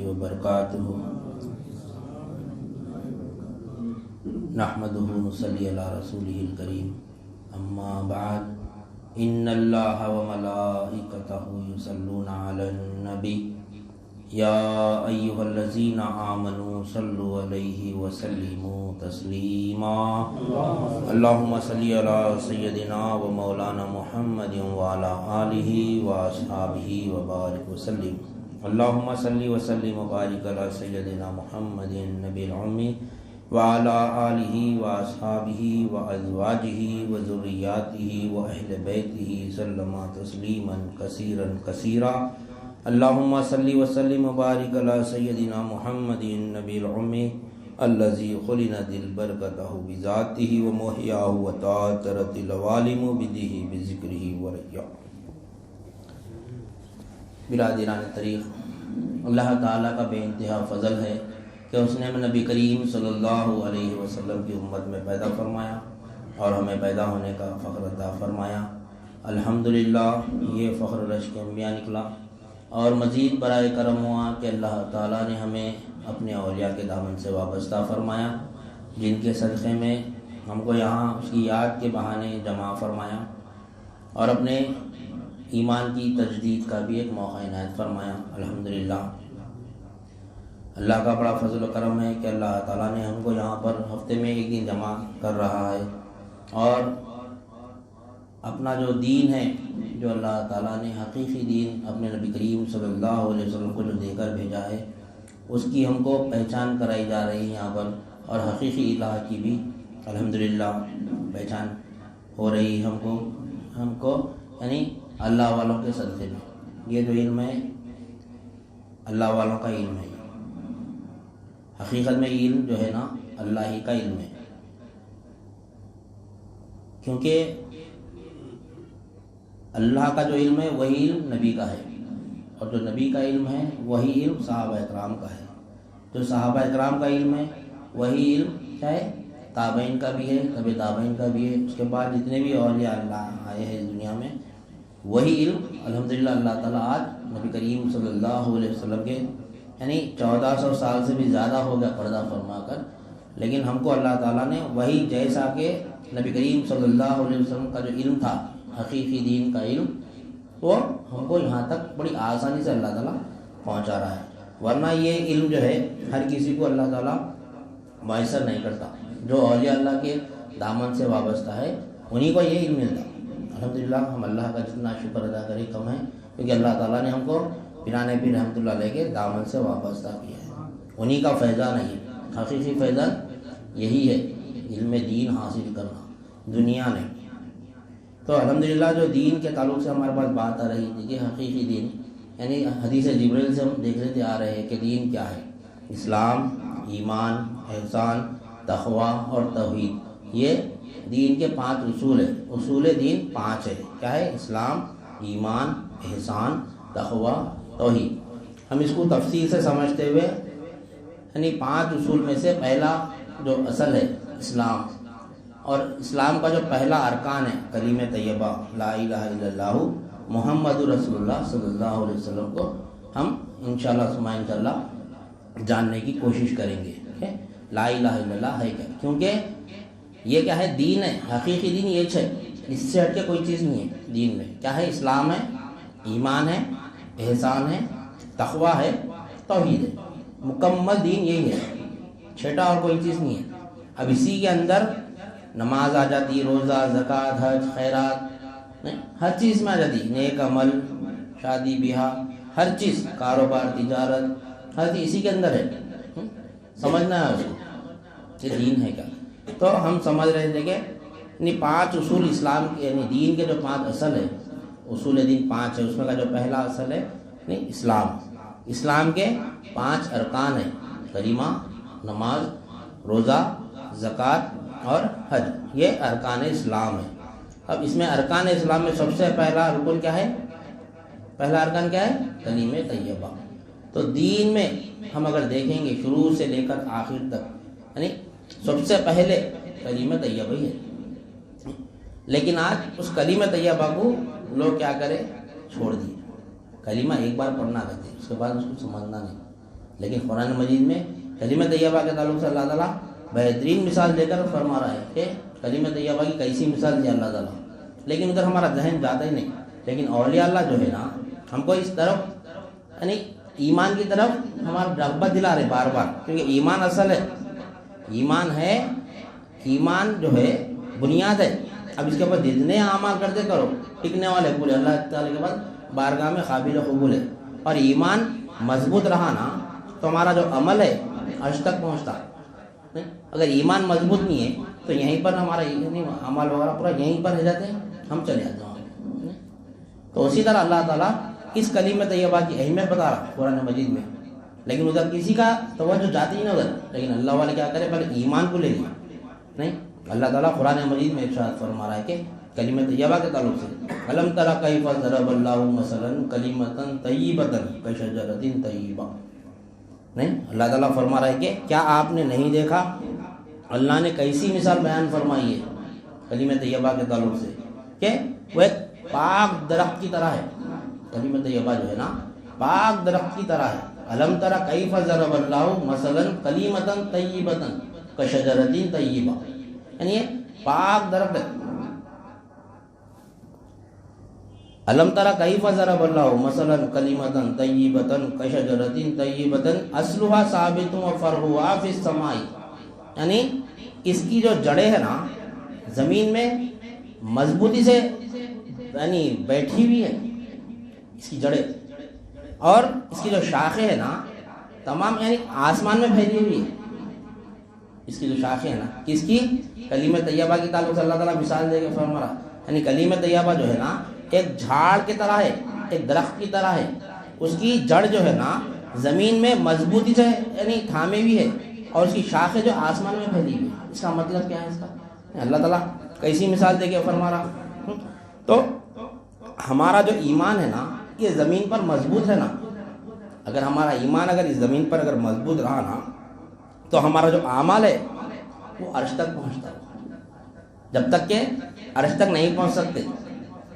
وبرکاتہ نحمدہ ونصلی علی رسولہ الکریم اما بعد ان اللہ وملائکتہ یصلون علی النبی یا ایھا الذین آمنوا صلوا علیہ وسلموا تسلیما اللہم صلی علی سیدنا و مولانا محمد وعلی آلہ واصحابہ وبارک وسلم اللہم صلی وسلم وبارک علی سیدنا محمد النبی العمی وعلی آلہ واصحابہ وازواجہ وذریاتہ واہل بیتہ سلم تسلیما کثیرا کثیرا اللہم صلی وسلم وبارک علی سیدنا محمد النبی العمی الذی خلنت البرکتہ بذاتہ ومحیاہ وتعطرت العوالم بدہ بذکرہ وریا۔ برادران طریق، اللہ تعالیٰ کا بے انتہا فضل ہے کہ اس نے نبی کریم صلی اللہ علیہ وسلم کی امت میں پیدا فرمایا اور ہمیں پیدا ہونے کا فخر عطا فرمایا۔ الحمدللہ یہ فخر رشک انبیاء نکلا، اور مزید برائے کرم ہوا کہ اللہ تعالیٰ نے ہمیں اپنے اولیاء کے دامن سے وابستہ فرمایا، جن کے صدقے میں ہم کو یہاں اس کی یاد کے بہانے جمع فرمایا اور اپنے ایمان کی تجدید کا بھی ایک موقع عنایت فرمایا۔ الحمدللہ اللہ کا بڑا فضل و کرم ہے کہ اللہ تعالیٰ نے ہم کو یہاں پر ہفتے میں ایک دن جمع کر رہا ہے، اور اپنا جو دین ہے، جو اللہ تعالیٰ نے حقیقی دین اپنے نبی کریم صلی اللہ علیہ وسلم کو جو دے کر بھیجا ہے، اس کی ہم کو پہچان کرائی جا رہی ہے یہاں پر، اور حقیقی الہ کی بھی الحمدللہ پہچان ہو رہی ہے ہم کو یعنی اللہ والوں کے صدقے میں۔ یہ جو علم ہے اللہ والوں کا علم ہے، حقیقت میں علم جو ہے نا اللہ ہی کا علم ہے، کیونکہ اللہ کا جو علم ہے وہی علم نبی کا ہے، اور جو نبی کا علم ہے وہی علم صحابہ اکرام کا ہے، جو صحابہ اکرام کا علم ہے وہی علم کیا ہے، تابعین کا بھی ہے، تبع تابعین کا بھی ہے، اس کے بعد جتنے بھی اولیاء اللہ آئے ہیں اس دنیا میں وہی علم الحمدللہ اللہ تعالیٰ آج نبی کریم صلی اللہ علیہ وسلم کے یعنی 1400 سال سے بھی زیادہ ہو گیا پردہ فرما کر، لیکن ہم کو اللہ تعالیٰ نے وہی جیسا کہ نبی کریم صلی اللہ علیہ وسلم کا جو علم تھا حقیقی دین کا علم، وہ ہم کو یہاں تک بڑی آسانی سے اللہ تعالیٰ پہنچا رہا ہے، ورنہ یہ علم جو ہے ہر کسی کو اللہ تعالیٰ میسر نہیں کرتا۔ جو اولیاء اللہ کے دامن سے وابستہ ہے انہی کو یہ علم ملتا۔ الحمدللہ ہم اللہ کا جتنا شکر ادا کریں کم ہے، کیونکہ اللہ تعالیٰ نے ہم کو پیرانے پیر رحمۃ اللہ علیہ کے دامن سے وابستہ کیا ہے، انہی کا فیضان ہے یہ، حقیقی فیضان یہی ہے، علم دین حاصل کرنا، دنیا نہیں۔ تو الحمدللہ جو دین کے تعلق سے ہمارے پاس بات آ رہی تھی کہ حقیقی دین یعنی حدیث جبریل سے ہم دیکھتے آ رہے ہیں کہ دین کیا ہے، اسلام، ایمان، احسان، تقویٰ اور توحید، یہ دین کے 5 اصول ہیں، اصول دین 5 ہے، کیا ہے، اسلام، ایمان، احسان، تقویٰ، توحید۔ ہم اس کو تفصیل سے سمجھتے ہوئے یعنی 5 اصول میں سے پہلا جو اصل ہے اسلام، اور اسلام کا جو پہلا ارکان ہے کلمہ طیبہ لا الہ الا اللہ محمد رسول اللہ صلی اللہ علیہ وسلم کو ہم انشاءاللہ ثم انشاءاللہ جاننے کی کوشش کریں گے کہ لا الہ الا اللہ ہے کیا، کیونکہ یہ کیا ہے، دین ہے، حقیقی دین یہ ہے، اس سے ہٹ کے کوئی چیز نہیں ہے دین میں۔ کیا ہے، اسلام ہے، ایمان ہے، احسان ہے، تقویٰ ہے، توحید ہے، مکمل دین یہی ہے، چھٹا اور کوئی چیز نہیں ہے۔ اب اسی کے اندر نماز آ جاتی، روزہ، زکوٰۃ، حج، خیرات، ہر چیز میں آ جاتی، نیک عمل، شادی بیاہ، ہر چیز، کاروبار، تجارت، ہر چیز اسی کے اندر ہے، سمجھنا ہے اس کو یہ دین ہے کیا۔ تو ہم سمجھ رہے تھے کہ 5 اصول اسلام کے یعنی دین کے جو 5 اصل ہے، اصول دین 5 ہے، اس میں کا جو پہلا اصل ہے اسلام، اسلام کے 5 ارکان ہیں، کلمہ، نماز، روزہ، زکوٰۃ اور حج، یہ ارکان اسلام ہے۔ اب اس میں ارکان اسلام میں سب سے پہلا رکن کیا ہے، پہلا ارکان کیا ہے، کلمہ طیبہ۔ تو دین میں ہم اگر دیکھیں گے شروع سے لے کر آخر تک یعنی سب سے پہلے کلمہ طیبہ ہی ہے، لیکن آج اس کلمہ طیبہ کو لوگ کیا کرے، چھوڑ دیے۔ کلمہ ایک بار پڑھنا رہتے، اس کے بعد اس کو سمجھنا نہیں، لیکن قرآن مجید میں کلمہ طیبہ کے تعلق سے اللہ تعالیٰ بہترین مثال دے کر فرما رہا ہے کہ کلمہ طیبہ کی کیسی مثال دی اللہ تعالیٰ، لیکن ادھر ہمارا ذہن جاتا ہی نہیں۔ لیکن اولیاء اللہ جو ہے نا ہم کو اس طرف یعنی ایمان کی طرف ہمارا رغبت دلا رہے بار بار، کیونکہ ایمان اصل ہے، ایمان ہے، ایمان جو ہے بنیاد ہے۔ اب اس کے بعد جتنے اعمال کرتے کرو ٹکنے والے پورے اللہ تعالیٰ کے بعد بارگاہ میں قابل قبول ہے۔ اور ایمان مضبوط رہا نا تو ہمارا جو عمل ہے عرش تک پہنچتا۔ اگر ایمان مضبوط نہیں ہے تو یہیں پر ہمارا عمل وغیرہ پورا یہیں پر رہ جاتے ہیں، ہم چلے جاتے ہیں۔ تو اسی طرح اللہ تعالیٰ اس کلمہ طیبہ کی اہمیت بتا رہا قرآن مجید میں، لیکن ادھر کسی کا توجہ جاتی ہی نہیں ادھر، لیکن اللہ والے کیا کرے پہلے ایمان کو لے لیا نہیں۔ اللہ تعالیٰ قرآن مجید میں ارشاد فرما رہا ہے کہ کلمہ طیبہ کے تعلق سے الم تری کیف ضرب اللہ مثلا کلمۃ طیبۃ کشجرۃ طیبہ نہیں۔ اللہ تعالیٰ فرما رہا ہے کہ کیا آپ نے نہیں دیکھا اللہ نے کیسی مثال بیان فرمائی ہے کلمہ طیبہ کے تعلق سے کہ وہ ایک پاک درخت کی طرح ہے۔ کلمہ طیبہ جو ہے نا پاک درخت کی طرح ہے۔ الم تری کیف ضرب اللہ مثلا کلمۃ طیبۃ کشجرۃ طیبہ، یعنی یہ پاک درخت ہے۔ الم تری کیف ضرب اللہ مثلا کلمۃ طیبۃ کشجرۃ طیبۃ اصلها ثابت وفرعها فی السماء، یعنی اس کی جو جڑیں ہیں نا زمین میں مضبوطی سے یعنی بیٹھی ہوئی ہے اس کی جڑیں، اور اس کی جو شاخیں ہیں نا تمام یعنی آسمان میں پھیلی ہوئی ہے۔ اس کی جو شاخیں ہیں نا کس کی؟ کلمہ طیبہ کی تعلق سے اللہ تعالیٰ مثال دے کے فرما رہا، یعنی کلمہ طیبہ جو ہے نا ایک جھاڑ کی طرح ہے، ایک درخت کی طرح ہے، اس کی جڑ جو ہے نا زمین میں مضبوطی سے یعنی تھامے ہوئی ہے، اور اس کی شاخیں جو آسمان میں پھیلی ہوئی ہے۔ اس کا مطلب کیا ہے اس کا؟ اللہ تعالیٰ کیسی مثال دے کے فرما رہا۔ تو ہمارا جو ایمان ہے نا یہ زمین پر مضبوط ہے نا، اگر ہمارا ایمان اگر اس زمین پر اگر مضبوط رہا نا تو ہمارا جو اعمال ہے وہ عرش تک پہنچتا ہے، جب تک کہ عرش تک نہیں پہنچ سکتے۔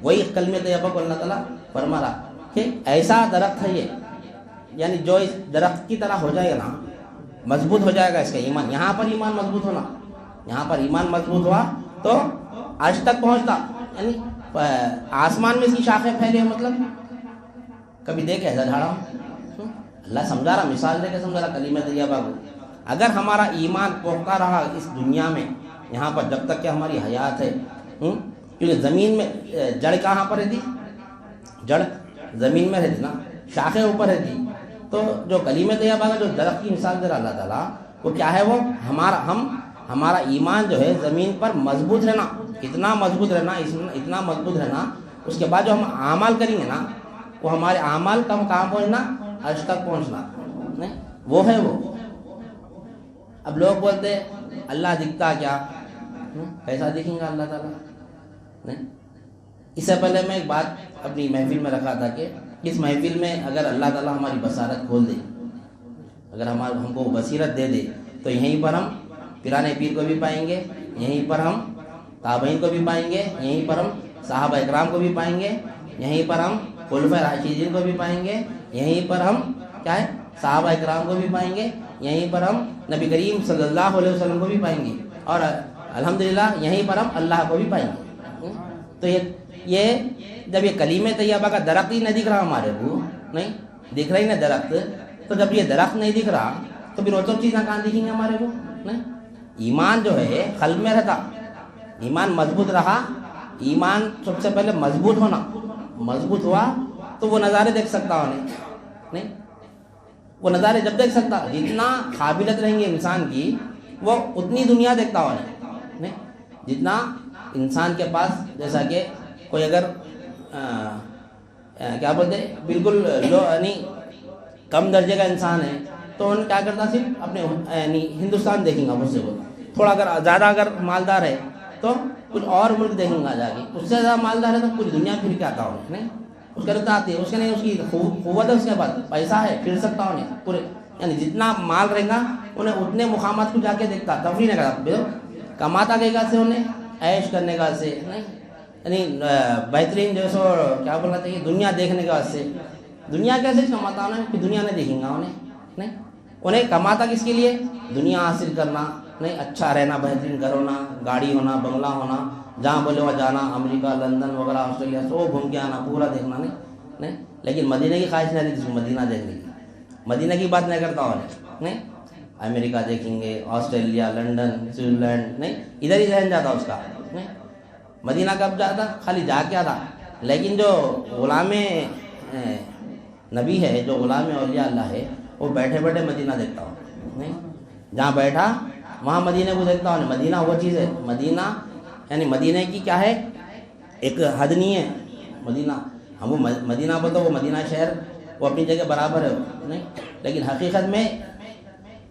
وہی کلمہ طیبہ کو اللہ تعالیٰ فرما رہا کہ ایسا درخت ہے یہ، یعنی جو اس درخت کی طرح ہو جائے گا نا مضبوط ہو جائے گا اس کا ایمان۔ یہاں پر ایمان مضبوط ہونا، یہاں پر ایمان مضبوط ہوا تو عرش تک پہنچتا، یعنی آسمان میں اس کی شاخیں پھیلے ہیں۔ مطلب کبھی دیکھے ایسا جھاڑا؟ اللہ سمجھا رہا، مثال دے کے سمجھا رہا کلمہ طیبہ کو۔ اگر ہمارا ایمان پختہ رہا اس دنیا میں یہاں پر جب تک کہ ہماری حیات ہے، کیونکہ زمین میں جڑ کہاں پر رہتی؟ جڑ زمین میں رہتی نا، شاخیں اوپر رہتی۔ تو جو کلمہ طیبہ کا جو درخت کی مثال دے رہا اللہ تعالیٰ وہ کیا ہے؟ وہ ہمارا ایمان جو ہے زمین پر مضبوط رہنا، اتنا مضبوط رہنا، اتنا مضبوط رہنا، اس کے بعد جو ہم اعمال کریں گے نا وہ ہمارے اعمال کا کہاں پہنچنا؟ عرش تک پہنچنا نہیں، وہ ہے وہ۔ اب لوگ بولتے اللہ دکھتا کیا؟ کیسا دکھیں گا اللہ تعالیٰ؟ نہیں۔ اس سے پہلے میں ایک بات اپنی محفل میں رکھا تھا کہ اس محفل میں اگر اللہ تعالیٰ ہماری بصارت کھول دے، اگر ہم کو بصیرت دے دے تو یہیں پر ہم پیرانے پیر کو بھی پائیں گے، یہیں پر ہم تابعین کو بھی پائیں گے، یہیں پر ہم صحابہ اکرام کو بھی پائیں گے، یہیں پر ہم خلفائے راشدین کو بھی پائیں گے، یہیں پر ہم کیا ہے صحابہ اکرام کو بھی پائیں گے، یہیں پر ہم نبی کریم صلی اللہ علیہ وسلم کو بھی پائیں گے، اور الحمدللہ یہیں پر ہم اللہ کو بھی پائیں گے۔ تو یہ جب یہ کلمہ طیبہ کا درخت ہی نہیں دکھ رہا ہمارے کو، نہیں دکھ رہی نا درخت، تو جب یہ درخت نہیں دکھ رہا تو پھر وہ سب چیزیں کہاں دکھیں گے ہمارے کو؟ نہیں۔ ایمان جو ہے قلب میں رہتا، ایمان مضبوط رہا، ایمان سب سے پہلے مضبوط ہونا، مضبوط ہوا تو وہ نظارے دیکھ سکتا ہو نہیں، وہ نظارے جب دیکھ سکتا، جتنا قابلیت رہیں گی انسان کی وہ اتنی دنیا دیکھتا ہو نہیں، جتنا انسان کے پاس جیسا کہ کوئی اگر کیا بولتے بالکل یعنی کم درجے کا انسان ہے تو ان کیا کرتا صرف اپنے یعنی ہندوستان دیکھیں گا، مجھ سے وہ تھوڑا اگر زیادہ اگر مالدار ہے تو کچھ اور ملک دیکھیں گا جا کے، اس سے زیادہ مالدار ہے تو پوری دنیا پھر کے آتا ہو نہیں، اس کا رہتا آتی ہے، اس کے نہیں، اس کی قوت ہے، اس کے پاس پیسہ ہے، پھر سکتا ہو نہیں پورے، یعنی جتنا مال رہے گا انہیں اتنے مقامات کو جا کے دیکھتا، تفریح نہیں کرتا، کماتا گئے گا سے انہیں عیش کرنے کا سے نہیں، یعنی بہترین جو سو کیا بولنا چاہیے دنیا دیکھنے کا سے، دنیا کیسے کماتا انہیں کہ دنیا نہیں دیکھیں گا انہیں نہیں، انہیں کماتا کس کے لیے؟ دنیا حاصل کرنا، نہیں اچھا رہنا، بہترین گھر ہونا، گاڑی ہونا، بنگلہ ہونا، جہاں بولے وہاں جانا، امریکہ، لندن وغیرہ، آسٹریلیا سب گھوم کے آنا، پورا دیکھنا، نہیں لیکن مدینہ کی خواہش نہیں رہتی جس کو مدینہ دیکھنے کی، مدینہ کی بات نہیں کرتا اور نہیں امریکہ دیکھیں گے، آسٹریلیا، لندن، سوئٹزرلینڈ، نہیں ادھر ہی ذہن جاتا اس کا، نہیں مدینہ کب جاتا؟ خالی جا کے آتا. لیکن جو غلام نبی ہے، جو غلام اولیاء اللہ ہے، وہ بیٹھے بیٹھے مدینہ دیکھتا ہو، نہیں جہاں بیٹھا وہاں مدینہ کو دیکھتا ہو. مدینہ وہ چیز ہے، مدینہ یعنی مدینہ کی کیا ہے، ایک حد نہیں ہے. مدینہ ہم وہ مدینہ بولتے وہ مدینہ شہر وہ اپنی جگہ برابر ہے، نہیں لیکن حقیقت میں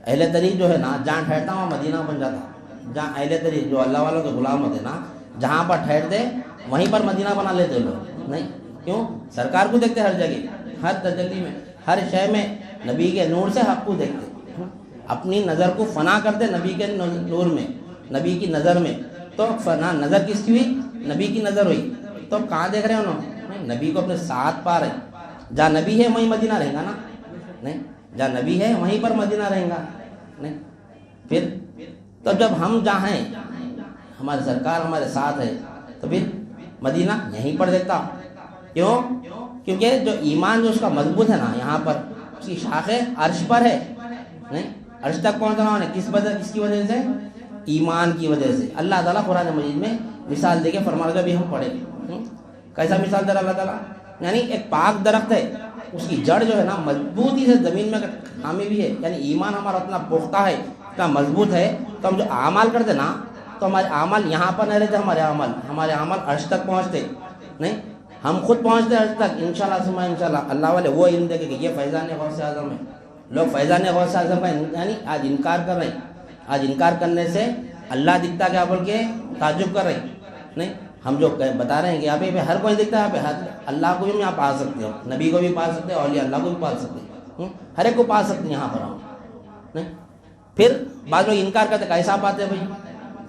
اہل طریق جو ہے نا جہاں ٹھہرتا وہاں مدینہ بن جاتا. جہاں اہل طریق جو اللہ والوں کے غلام ہوتے نا جہاں پر ٹھہرتے وہیں پر مدینہ بنا لیتے لوگ. نہیں کیوں؟ سرکار کو دیکھتے ہر جگہ، ہر تجلی میں، ہر شے میں نبی کے نور سے حق کو دیکھتے، اپنی نظر کو فنا کرتے نبی کے نور میں، نبی کی نظر میں. تو فنا نظر کس کی ہوئی؟ نبی کی نظر ہوئی. تو کہاں دیکھ رہے ہیں انہوں؟ نبی کو اپنے ساتھ پا رہے. جہاں نبی ہے وہیں مدینہ رہیں گا نا، نہیں جہاں نبی ہے وہیں پر مدینہ رہیں گا. نہیں پھر تو جب ہم جہاں ہیں ہمارے سرکار ہمارے ساتھ ہے تو پھر مدینہ یہیں پر دیکھتا. کیوں؟ کیونکہ جو ایمان جو اس کا مضبوط ہے نا یہاں پر اس کی شاخیں عرش پر ہے. نہیں عرش تک پہنچنا ہے کس کی وجہ سے؟ ایمان کی وجہ سے. اللہ تعالیٰ قرآن مجید میں مثال دے کے فرما رہا ہے، ابھی ہم پڑھے کیسا مثال دے رہا اللہ تعالیٰ؟ یعنی ایک پاک درخت ہے، اس کی جڑ جو ہے نا مضبوطی سے زمین میں خامی بھی ہے. یعنی ایمان ہمارا اتنا پختہ ہے، اتنا مضبوط ہے، تو ہم جو اعمال کرتے نا تو ہمارے اعمال یہاں پر نہیں رہتے. ہمارے اعمال عرش تک پہنچتے. نہیں ہم خود پہنچتے عرش تک انشاءاللہ ثم انشاءاللہ. اللہ والے وہ علم دے کہ یہ فیضان غوث اعظم ہے. لوگ فیضان غوث اعظم کا یعنی آج انکار کر رہے ہیں. آج انکار کرنے سے اللہ دکھتا کیا بول کے تعجب کر رہے ہیں. نہیں ہم جو بتا رہے ہیں کہ یہاں پہ ہر کوئی دکھتا ہے، یہاں پہ اللہ کو بھی یہاں پا سکتے ہو، نبی کو بھی پا سکتے ہو، اولیاء اللہ کو بھی پا سکتے ہو، ہر ایک کو پا سکتے ہیں یہاں پر ہم. نہیں پھر بعض لوگ انکار کرتے کیسا پاتے بھائی،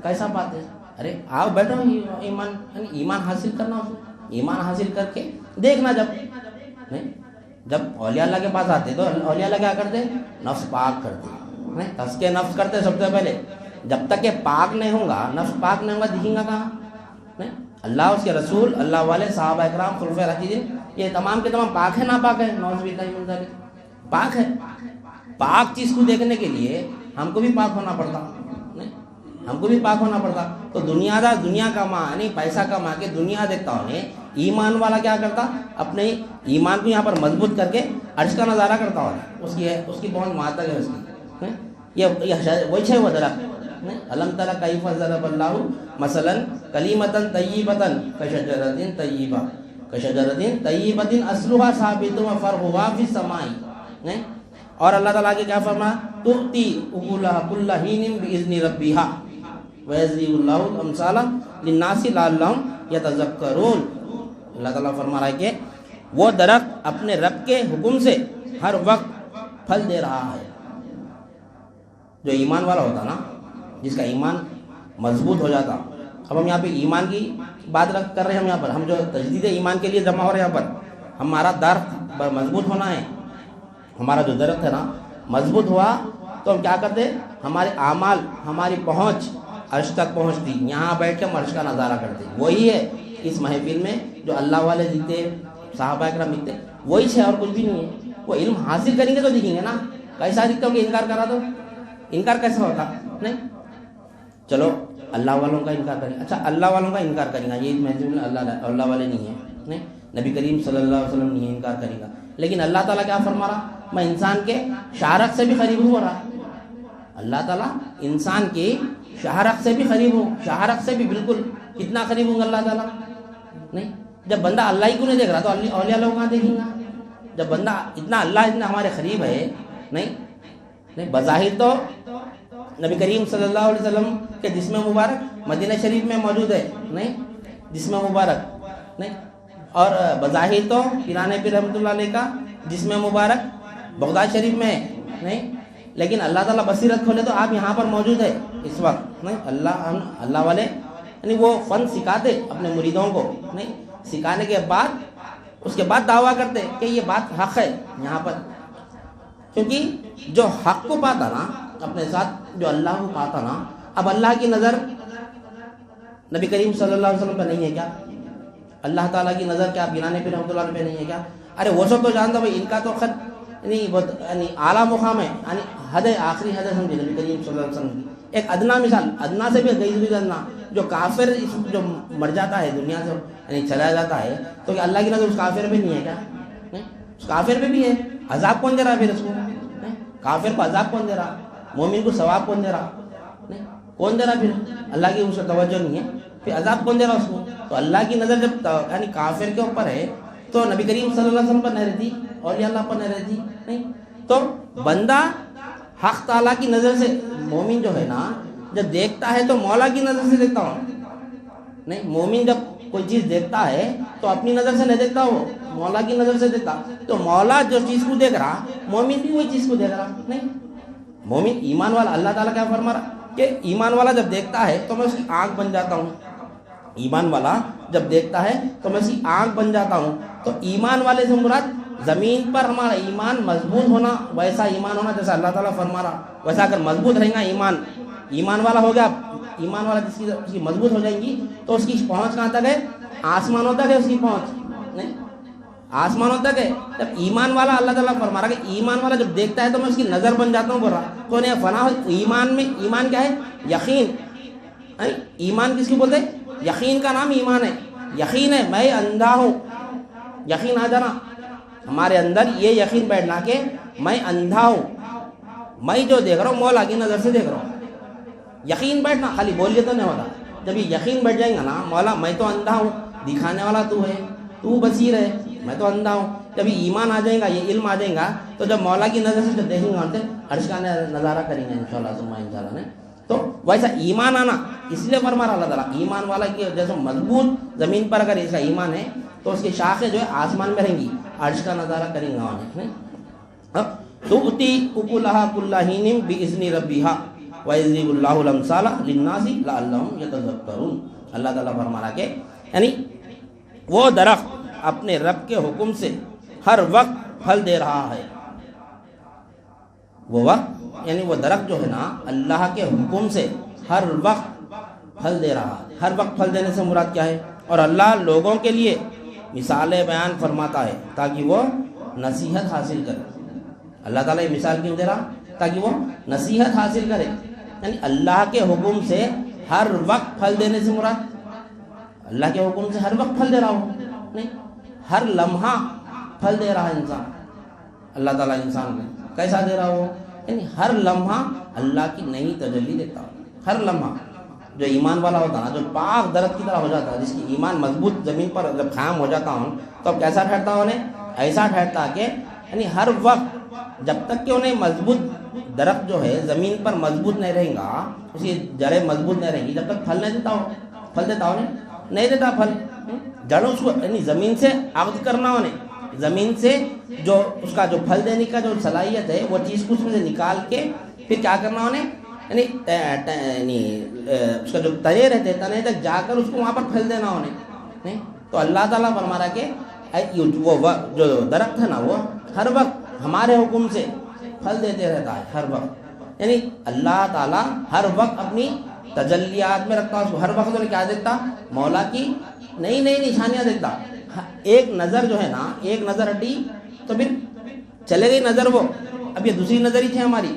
کیسا پاتے؟ ارے آؤ بیٹھو ایمان یعنی ایمان حاصل کرنا، ایمان حاصل کر کے دیکھنا. نہیں جب اولیاء اللہ کے پاس آتے تو اولیاء اللہ کیا کرتے؟ نفس پاک کرتے. نہیں تزکیہ نفس کرتے سب سے پہلے. جب تک کہ پاک نہیں ہوگا، نفس پاک نہیں ہوگا، دکھیں گا کہاں؟ نہیں اللہ اس کے رسول، اللہ والے، صحابہ اکرام، خلفائے راشدین یہ تمام کے تمام پاک ہے، ناپاک ہے؟ نعوذ باللہ من ذالک. پاک ہے. پاک چیز کو دیکھنے کے لیے ہم کو بھی پاک ہونا پڑتا. نہیں ہم کو بھی پاک ہونا پڑتا. تو دنیا دار دنیا کما یعنی پیسہ کما کے دنیا دیکھتا ہونے، ایمان والا کیا کرتا؟ اپنے ایمان کو یہاں پر مضبوط کر کے عرش کا نظارہ کرتا ہو. اس کی پہنچ وہاں تک ہے اس کی. یہ وہی ہے وہ درخت. الم تر کیف ضرب اللہ مثلا کلمۃ طیبۃ کشجرۃ طیبہ طیبۃ اصلها ثابت وفرعها فی السماء. اور اللہ تعالیٰ کے کیا فرمایا؟ تؤتی اکلها کل حین باذن ربها ویضرب اللہ الامثال للناس لعلهم یتذکرون. اللہ تعالیٰ فرما رہا ہے کہ وہ درخت اپنے رب کے حکم سے ہر وقت پھل دے رہا ہے. جو ایمان والا ہوتا نا، جس کا ایمان مضبوط ہو جاتا. اب ہم یہاں پہ ایمان کی بات کر رہے ہیں. ہم یہاں پر ہم جو تجدید ایمان کے لیے جمع ہو رہے ہیں، یہاں پر ہمارا درخت مضبوط ہونا ہے. ہمارا جو درخت ہے نا مضبوط ہوا تو ہم کیا کرتے؟ ہمارے اعمال، ہماری پہنچ عرش تک پہنچتی. یہاں بیٹھ کے ہم عرش کا نظارہ کرتے. وہی ہے اس محفل میں جو اللہ والے دکھتے، صحابہ اکرام دکھتے، وہی ہے اور کچھ بھی نہیں ہے. وہ علم حاصل کریں گے تو دکھیں گے نا. کیسا دکھتا ہوں کہ انکار کرا تو انکار کیسا ہوتا؟ نہیں چلو اللہ والوں کا انکار کریں. اچھا اللہ والوں کا انکار کریں گا، یہ محفل میں اللہ والے نہیں ہیں. نہیں نبی کریم صلی اللہ علیہ وسلم نہیں انکار کرے گا. لیکن اللہ تعالیٰ کیا فرما رہا؟ میں انسان کے شہرت سے بھی قریب ہوں. رہا اللہ تعالیٰ انسان کی شہرت سے بھی قریب ہوں. شہرت سے بھی بالکل کتنا قریب ہوں گا اللہ تعالیٰ؟ نہیں جب بندہ اللہ ہی کو نہیں دیکھ رہا تو اولیاء لوگ کہاں دیکھیں گا؟ جب بندہ اتنا اللہ اتنا ہمارے قریب ہے. نہیں بظاہر تو نبی کریم صلی اللہ علیہ وسلم کے جسم مبارک مدینہ شریف میں موجود ہے. نہیں جسم مبارک نہیں، اور بظاہر تو پیرانے پیر رحمۃ اللہ علیہ کا جسم مبارک بغداد شریف میں ہے. نہیں لیکن اللہ تعالیٰ بصیرت کھولے تو آپ یہاں پر موجود ہے اس وقت. نہیں اللہ والے یعنی وہ فن سکھاتے اپنے مریدوں کو. نہیں سکھانے کے بعد اس کے بعد دعویٰ کرتے کہ یہ بات حق ہے. یہاں پر کیونکہ جو حق کو پاتا نا اپنے ساتھ، جو اللہ کو پاتا نا، اب اللہ کی نظر نبی کریم صلی اللہ علیہ وسلم پہ نہیں ہے کیا؟ اللہ تعالیٰ کی نظر کیا گنانے پہ رحمۃ اللہ پہ نہیں ہے کیا؟ ارے وہ سب تو جانتا بھائی، ان کا تو خط یعنی اعلیٰ مقام ہے، یعنی حد آخری حد سمجھے نبی کریم صلی اللہ علیہ وسلم کی۔ ایک ادنا مثال، ادنا سے بھی گئی ادنا، جو کافر جو مر جاتا ہے دنیا سے یعنی چلا جاتا ہے، تو کہ اللہ کی نظر اس کافر پہ نہیں ہے کیا؟ اس کافر پہ بھی ہے۔ عذاب کون دے رہا ہے پھر اس کو؟ کافر کو عذاب کون دے رہا؟ مومن کو ثواب کون دے رہا؟ کون دے رہا؟ پھر اللہ کی اس کا توجہ نہیں ہے، پھر عذاب کون دے رہا اس کو؟ تو اللہ کی نظر جب یعنی کافر کے اوپر ہے تو نبی کریم صلی اللہ علیہ وسلم پر نہیں رہتی، اولیاء اللہ پر نہیں رہتی؟ نہیں۔ تو بندہ حق تعالیٰ کی نظر سے، مومن جو ہے نا جب دیکھتا ہے تو مولا کی نظر سے دیکھتا ہوں، نہیں مومن جب کوئی چیز دیکھتا ہے تو اپنی نظر سے نہیں دیکھتا، وہ مولا کی نظر سے دیکھتا۔ تو مولا جو چیز کو دیکھ رہا، مومن بھی وہی چیز کو دیکھ رہا۔ نہیں، مومن ایمان والا، اللہ تعالیٰ کیا فرما رہا کہ ایمان والا جب دیکھتا ہے تو میں اس کی آنکھ بن جاتا ہوں۔ ایمان والا جب دیکھتا ہے تو میں اس کی آنکھ بن جاتا ہوں۔ تو ایمان والے سے مراد زمین پر ہمارا ایمان مضبوط ہونا، ویسا ایمان ہونا جیسا اللہ تعالیٰ فرما رہا، ویسا اگر مضبوط رہے گا ایمان والا ہو گیا، ایمان والا جس کی مضبوط ہو جائیں گی تو اس کی پہنچ کہاں تک ہے؟ آسمانوں تک ہے اس کی پہنچ، نہیں آسمانوں تک ہے۔ جب ایمان والا، اللہ تعالیٰ فرما رہا کہ ایمان والا جب دیکھتا ہے تو میں اس کی نظر بن جاتا ہوں، بول رہا تو انہیں فنا ہو۔ ایمان میں، ایمان کیا ہے؟ یقین۔ ایمان کس کو بولتے ہیں؟ یقین کا نام ایمان ہے۔ یقین ہے میں اندھا ہوں، یقین آ جانا ہمارے اندر، یہ یقین بیٹھنا کہ میں اندھا ہوں، میں جو دیکھ رہا ہوں مولا کی نظر سے دیکھ رہا ہوں۔ یقین بیٹھنا، خالی بولیے تو نہیں ہوتا۔ جب یہ یقین بیٹھ جائیں گا نا، مولا میں تو اندھا ہوں، دکھانے والا تو ہے، تو بصیر ہے، میں تو اندھا ہوں۔ جب یہ ایمان آ جائے گا، یہ علم آ جائے گا، تو جب مولا کی نظر سے جب دیکھیں گے ہم عرش کا نظارہ کریں گے انشاءاللہ ثم انشاءاللہ۔ تو ویسا ایمان آنا، اس لیے فرما رہا اللہ تعالیٰ ایمان والا کی جیسے مضبوط زمین پر اگر اس کا ایمان ہے تو اس کی شاخیں جو ہے آسمان میں رہیں گی، عرش کا نظارہ کریں گا انہیں۔ تؤتی اکلھا کل حین باذن ربھا ویضرب اللہ الامثال للناس لعلہم یتذکرون۔ اللہ تعالیٰ فرما رہا کہ یعنی وہ درخت اپنے رب کے حکم سے ہر وقت پھل دے رہا ہے۔ وہ وقت یعنی وہ درخت جو ہے نا اللہ کے حکم سے ہر وقت پھل دے رہا ہے۔ ہر وقت پھل دینے سے مراد کیا ہے؟ اور اللہ لوگوں کے لیے مثالیں بیان فرماتا ہے تاکہ وہ نصیحت حاصل کرے۔ اللہ تعالیٰ یہ مثال کیوں دے رہا؟ تاکہ وہ نصیحت حاصل کرے۔ یعنی اللہ کے حکم سے ہر وقت پھل دینے سے مراد اللہ کے حکم سے ہر وقت پھل دے رہا ہو، نہیں ہر لمحہ پھل دے رہا ہے انسان۔ اللہ تعالیٰ انسان میں کیسا دے رہا ہو؟ یعنی ہر لمحہ اللہ کی نئی تجلی دیتا ہو۔ ہر لمحہ جو ایمان والا ہوتا ہے نا، جو پاک درخت کی طرح ہو جاتا ہے، جس کی ایمان مضبوط زمین پر جب قائم ہو جاتا ہوں تو اب کیسا ٹھہرتا انہیں؟ ایسا ٹھہرتا کہ یعنی ہر وقت جب تک کہ انہیں مضبوط درخت جو ہے زمین پر مضبوط نہیں رہے گا، اس کی جڑیں مضبوط نہیں رہیں گی، جب تک پھل نہیں دیتا ہو۔ پھل دیتا ہو نہیں دیتا پھل، جڑوں اس کو یعنی زمین سے عقد کرنا انہیں، زمین سے جو اس کا جو پھل دینے کا جو صلاحیت ہے وہ چیز کو اس میں سے نکال کے پھر کیا کرنا انہیں، یعنی اس کا جو تنے رہتے تنے تک جا کر اس کو وہاں پر پھل دینا انہیں۔ تو اللہ تعالیٰ فرما رہا کہ وہ جو درخت ہے نا وہ ہر وقت ہمارے حکم سے پھل دیتے رہتا ہے، ہر وقت۔ یعنی اللہ تعالیٰ ہر وقت اپنی تجلیات میں رکھتا، اس کو ہر وقت انہیں کیا دیکھتا؟ مولا کی نئی نئی نشانیاں دیکھتا۔ ایک نظر جو ہے نا، ایک نظر ہٹی تو پھر چلے گئی نظر، وہ اب یہ دوسری نظر ہی تھی ہماری،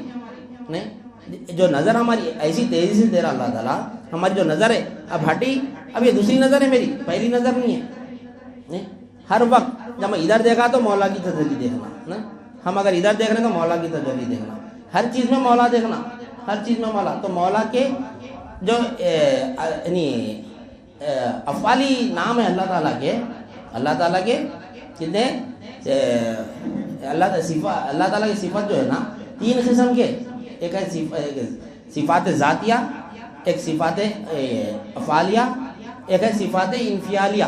نہیں جو نظر ہماری ایسی تیزی سے دے رہا اللہ تعالیٰ، ہماری جو نظر ہے اب ہٹی، اب یہ دوسری نظر ہے میری، پہلی نظر نہیں ہے۔ ہر وقت جب میں ادھر دیکھا تو مولا کی تجلی دیکھنا، ہم اگر ادھر دیکھ رہے ہیں تو مولا کی تجلی دیکھنا، ہر چیز میں مولا دیکھنا، ہر چیز میں مولا۔ تو مولا کے جو یعنی افعالی نام ہے اللہ تعالیٰ کے، اللہ تعالیٰ کے کتنے اللہ تعالیٰ کی صفت جو ہے نا تین قسم کے، ایک ہے صفات ذاتیہ، ایک صفات افعالیہ، ایک ہے صفات انفعالیہ۔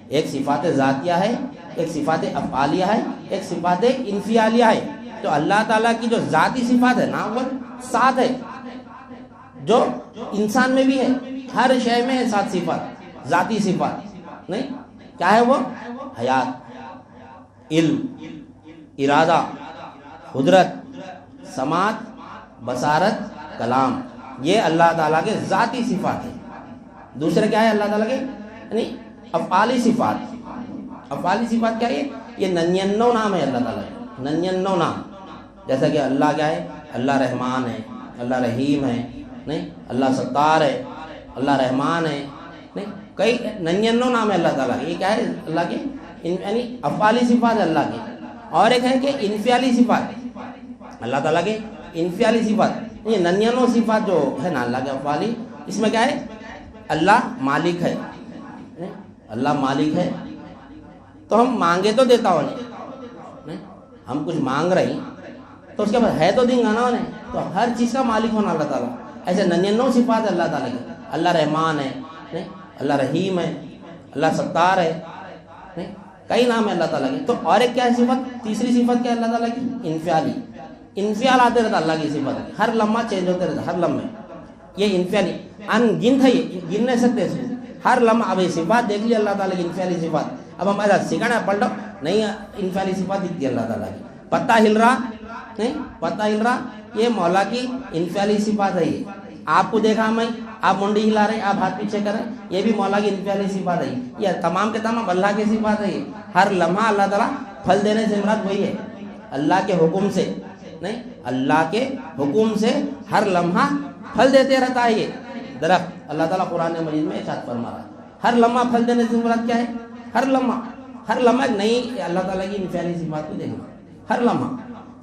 ایک صفات ذاتیہ ہے، ایک صفات افعالیہ ہے، ایک صفات انفعالیہ ہے۔ تو اللہ تعالیٰ کی جو ذاتی صفات ہے نا وہ 7 ہے، جو انسان میں بھی ہے، ہر شے میں ہے 7 صفات، ذاتی صفات۔ نہیں کیا ہے وہ؟ حیات، علم، ارادہ، قدرت، سماعت، بصارت، کلام، یہ اللہ تعالیٰ کے ذاتی صفات ہیں. دوسرے کیا ہے اللہ تعالیٰ کے؟ یعنی افعالی صفات. افعالی صفات کیا ہے؟ یہ 99 نام ہے اللہ تعالیٰ کے، 99 نام. جیسا کہ اللہ کیا ہے؟ اللہ رحمان ہے، اللہ رحیم ہے، نہیں اللہ ستار ہے، اللہ رحمان ہے، نہیں کئی 99 نام ہے اللہ تعالیٰ کے. یہ کیا ہے اللہ کے؟ یعنی افعالی صفات ہے اللہ کی. اور ایک ہے کہ انفعالی صفات، اللہ تعالیٰ کے انفعالی صفات. یہ 99 صفات جو ہے نا اللہ کے افعالی، اس میں کیا ہے؟ اللہ مالک ہے، اللہ مالک ہے. تو ہم مانگے تو دیتا ہو نہیں، ہم کچھ مانگ رہے ہیں تو اس کے بعد ہے تو دیں گا نا انہیں. تو ہر چیز کا مالک ہونا اللہ تعالیٰ. ایسے 99 صفات ہے اللہ تعالیٰ کی. اللہ رحمان ہے، نہیں اللہ رحیم ہے، اللہ ستار ہے، نہیں کئی نام ہے اللہ تعالیٰ کے. تو اور ایک کیا ہے صفت؟ تیسری صفت کیا ہے اللہ تعالیٰ کی؟ انفعالی. انفعال آتے رہتا اللہ کی صفت، ہر لمحہ چینج ہوتے رہتا، ہر لمحے. یہ انفعالی ان گنت ہے، یہ گن نہیں سکتے اس کو. ہر لمحہ اب یہ صفات دیکھ لی اللہ تعالیٰ کی انفعالی صفات. اب ہم ایسا سیکھنا پلٹو نہیں، انفعالی صفات دکھتی ہے اللہ تعالیٰ کی. پتہ ہل رہا نہیں، پتہ ہل رہا، یہ مولا کی انفعالی صفات ہے. یہ آپ کو دیکھا میں، آپ منڈی ہلا رہے ہیں، آپ ہاتھ پیچھے کر رہے ہیں، یہ بھی مولا کی انفعالی صفات ہے. یہ تمام کے تمام اللہ کی صفات ہے. یہ ہر لمحہ اللہ تعالیٰ پھل دینے سے مراد وہی ہے، اللہ کے حکم سے، نہیں اللہ کے حکم سے ہر لمحہ پھل دیتے رہتا ہے. یہ درخت اللہ تعالیٰ قرآن مجید میں ارشاد فرما رہا ہے. ہر لمحہ پھل دینے سے مراد کیا ہے؟ ہر لمحہ، ہر لمحہ نئی اللہ تعالیٰ کی انفعالی صفات کو دیکھنا. ہر لمحہ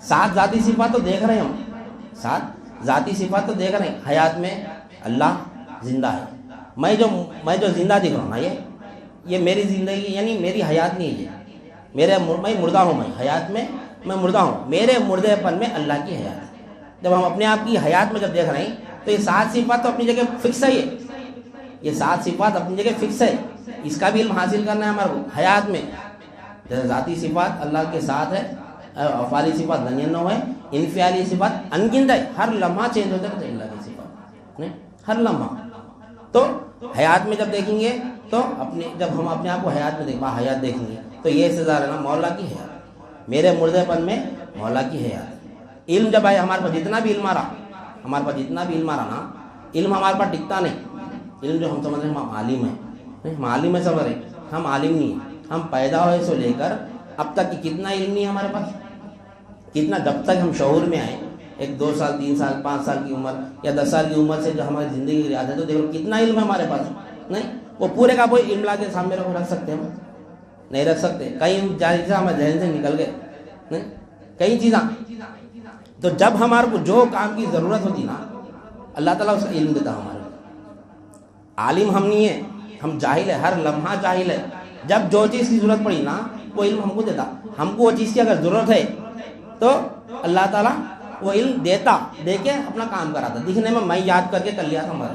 7 ذاتی صفات تو دیکھ رہے ہیں ہم، 7 ذاتی صفات تو دیکھ رہے ہیں. حیات میں اللہ زندہ ہے. میں جو زندہ دکھ رہا ہوں نا، یہ میری زندگی یعنی میری حیات نہیں ہے. میں مردہ ہوں، میں حیات میں میں مردہ ہوں. میرے مردے پن میں اللہ کی حیات ہے. جب ہم اپنے آپ کی حیات میں جب دیکھ رہے ہیں تو یہ 7 صفات تو اپنی جگہ فکس ہے. یہ 7 صفات اپنی جگہ فکس ہے. اس کا بھی علم حاصل کرنا ہے ہمارے کو حیات میں. جیسے ذاتی صفات اللہ کے ساتھ ہے، افعالی صفات 99 ہے، انفعالی صفات انگنت ہے. ہر لمحہ چینج ہوتے رہتے اللہ کی صفات، نہیں ہر لمحہ. تو حیات میں جب دیکھیں گے تو جب ہم اپنے آپ کو حیات میں حیات دیکھیں گے تو یہ سزا ہے نا مولا کی حیات. میرے مردے پن میں مولا کی حیات. علم جب آئے ہمارے پاس جتنا بھی علم آ رہا نا، علم ہمارے پاس ٹکتا نہیں. علم جو ہم سمجھ رہے ہیں ہم عالم ہیں، نہیں ہم عالم ہیں سمجھ رہے ہیں، ہم عالم نہیں ہیں. ہم پیدا ہوئے سے لے کر اب تک کتنا علم نہیں ہے ہمارے پاس، کتنا جب تک ہم شعور میں آئے، 1 2 سال 3 سال 5 سال کی عمر یا 10 سال کی عمر سے جو ہماری زندگی کی یاد ہے تو دیکھو کتنا علم ہے ہمارے پاس. نہیں وہ پورے کا کوئی علم لا کے سامنے رکھ سکتے ہم نہیں رکھ سکتے. کئی چیزیں ہمارے ذہن سے نکل گئے، نہیں کئی چیزیں. تو جب ہمارے کو جو کام کی ضرورت ہوتی نا اللہ تعالیٰ اس کا علم دیتا ہمارے. عالم ہم نہیں ہیں، ہم جاہل ہے، ہر لمحہ جاہل ہے. جب جو چیز کی ضرورت پڑی نا وہ علم ہم کو دیتا. ہم کو وہ چیز کی اگر ضرورت ہے تو اللہ تعالیٰ وہ علم دیتا، دے کے اپنا کام کراتا. دکھنے میں یاد کر کے کر لیا تھا ہمارے،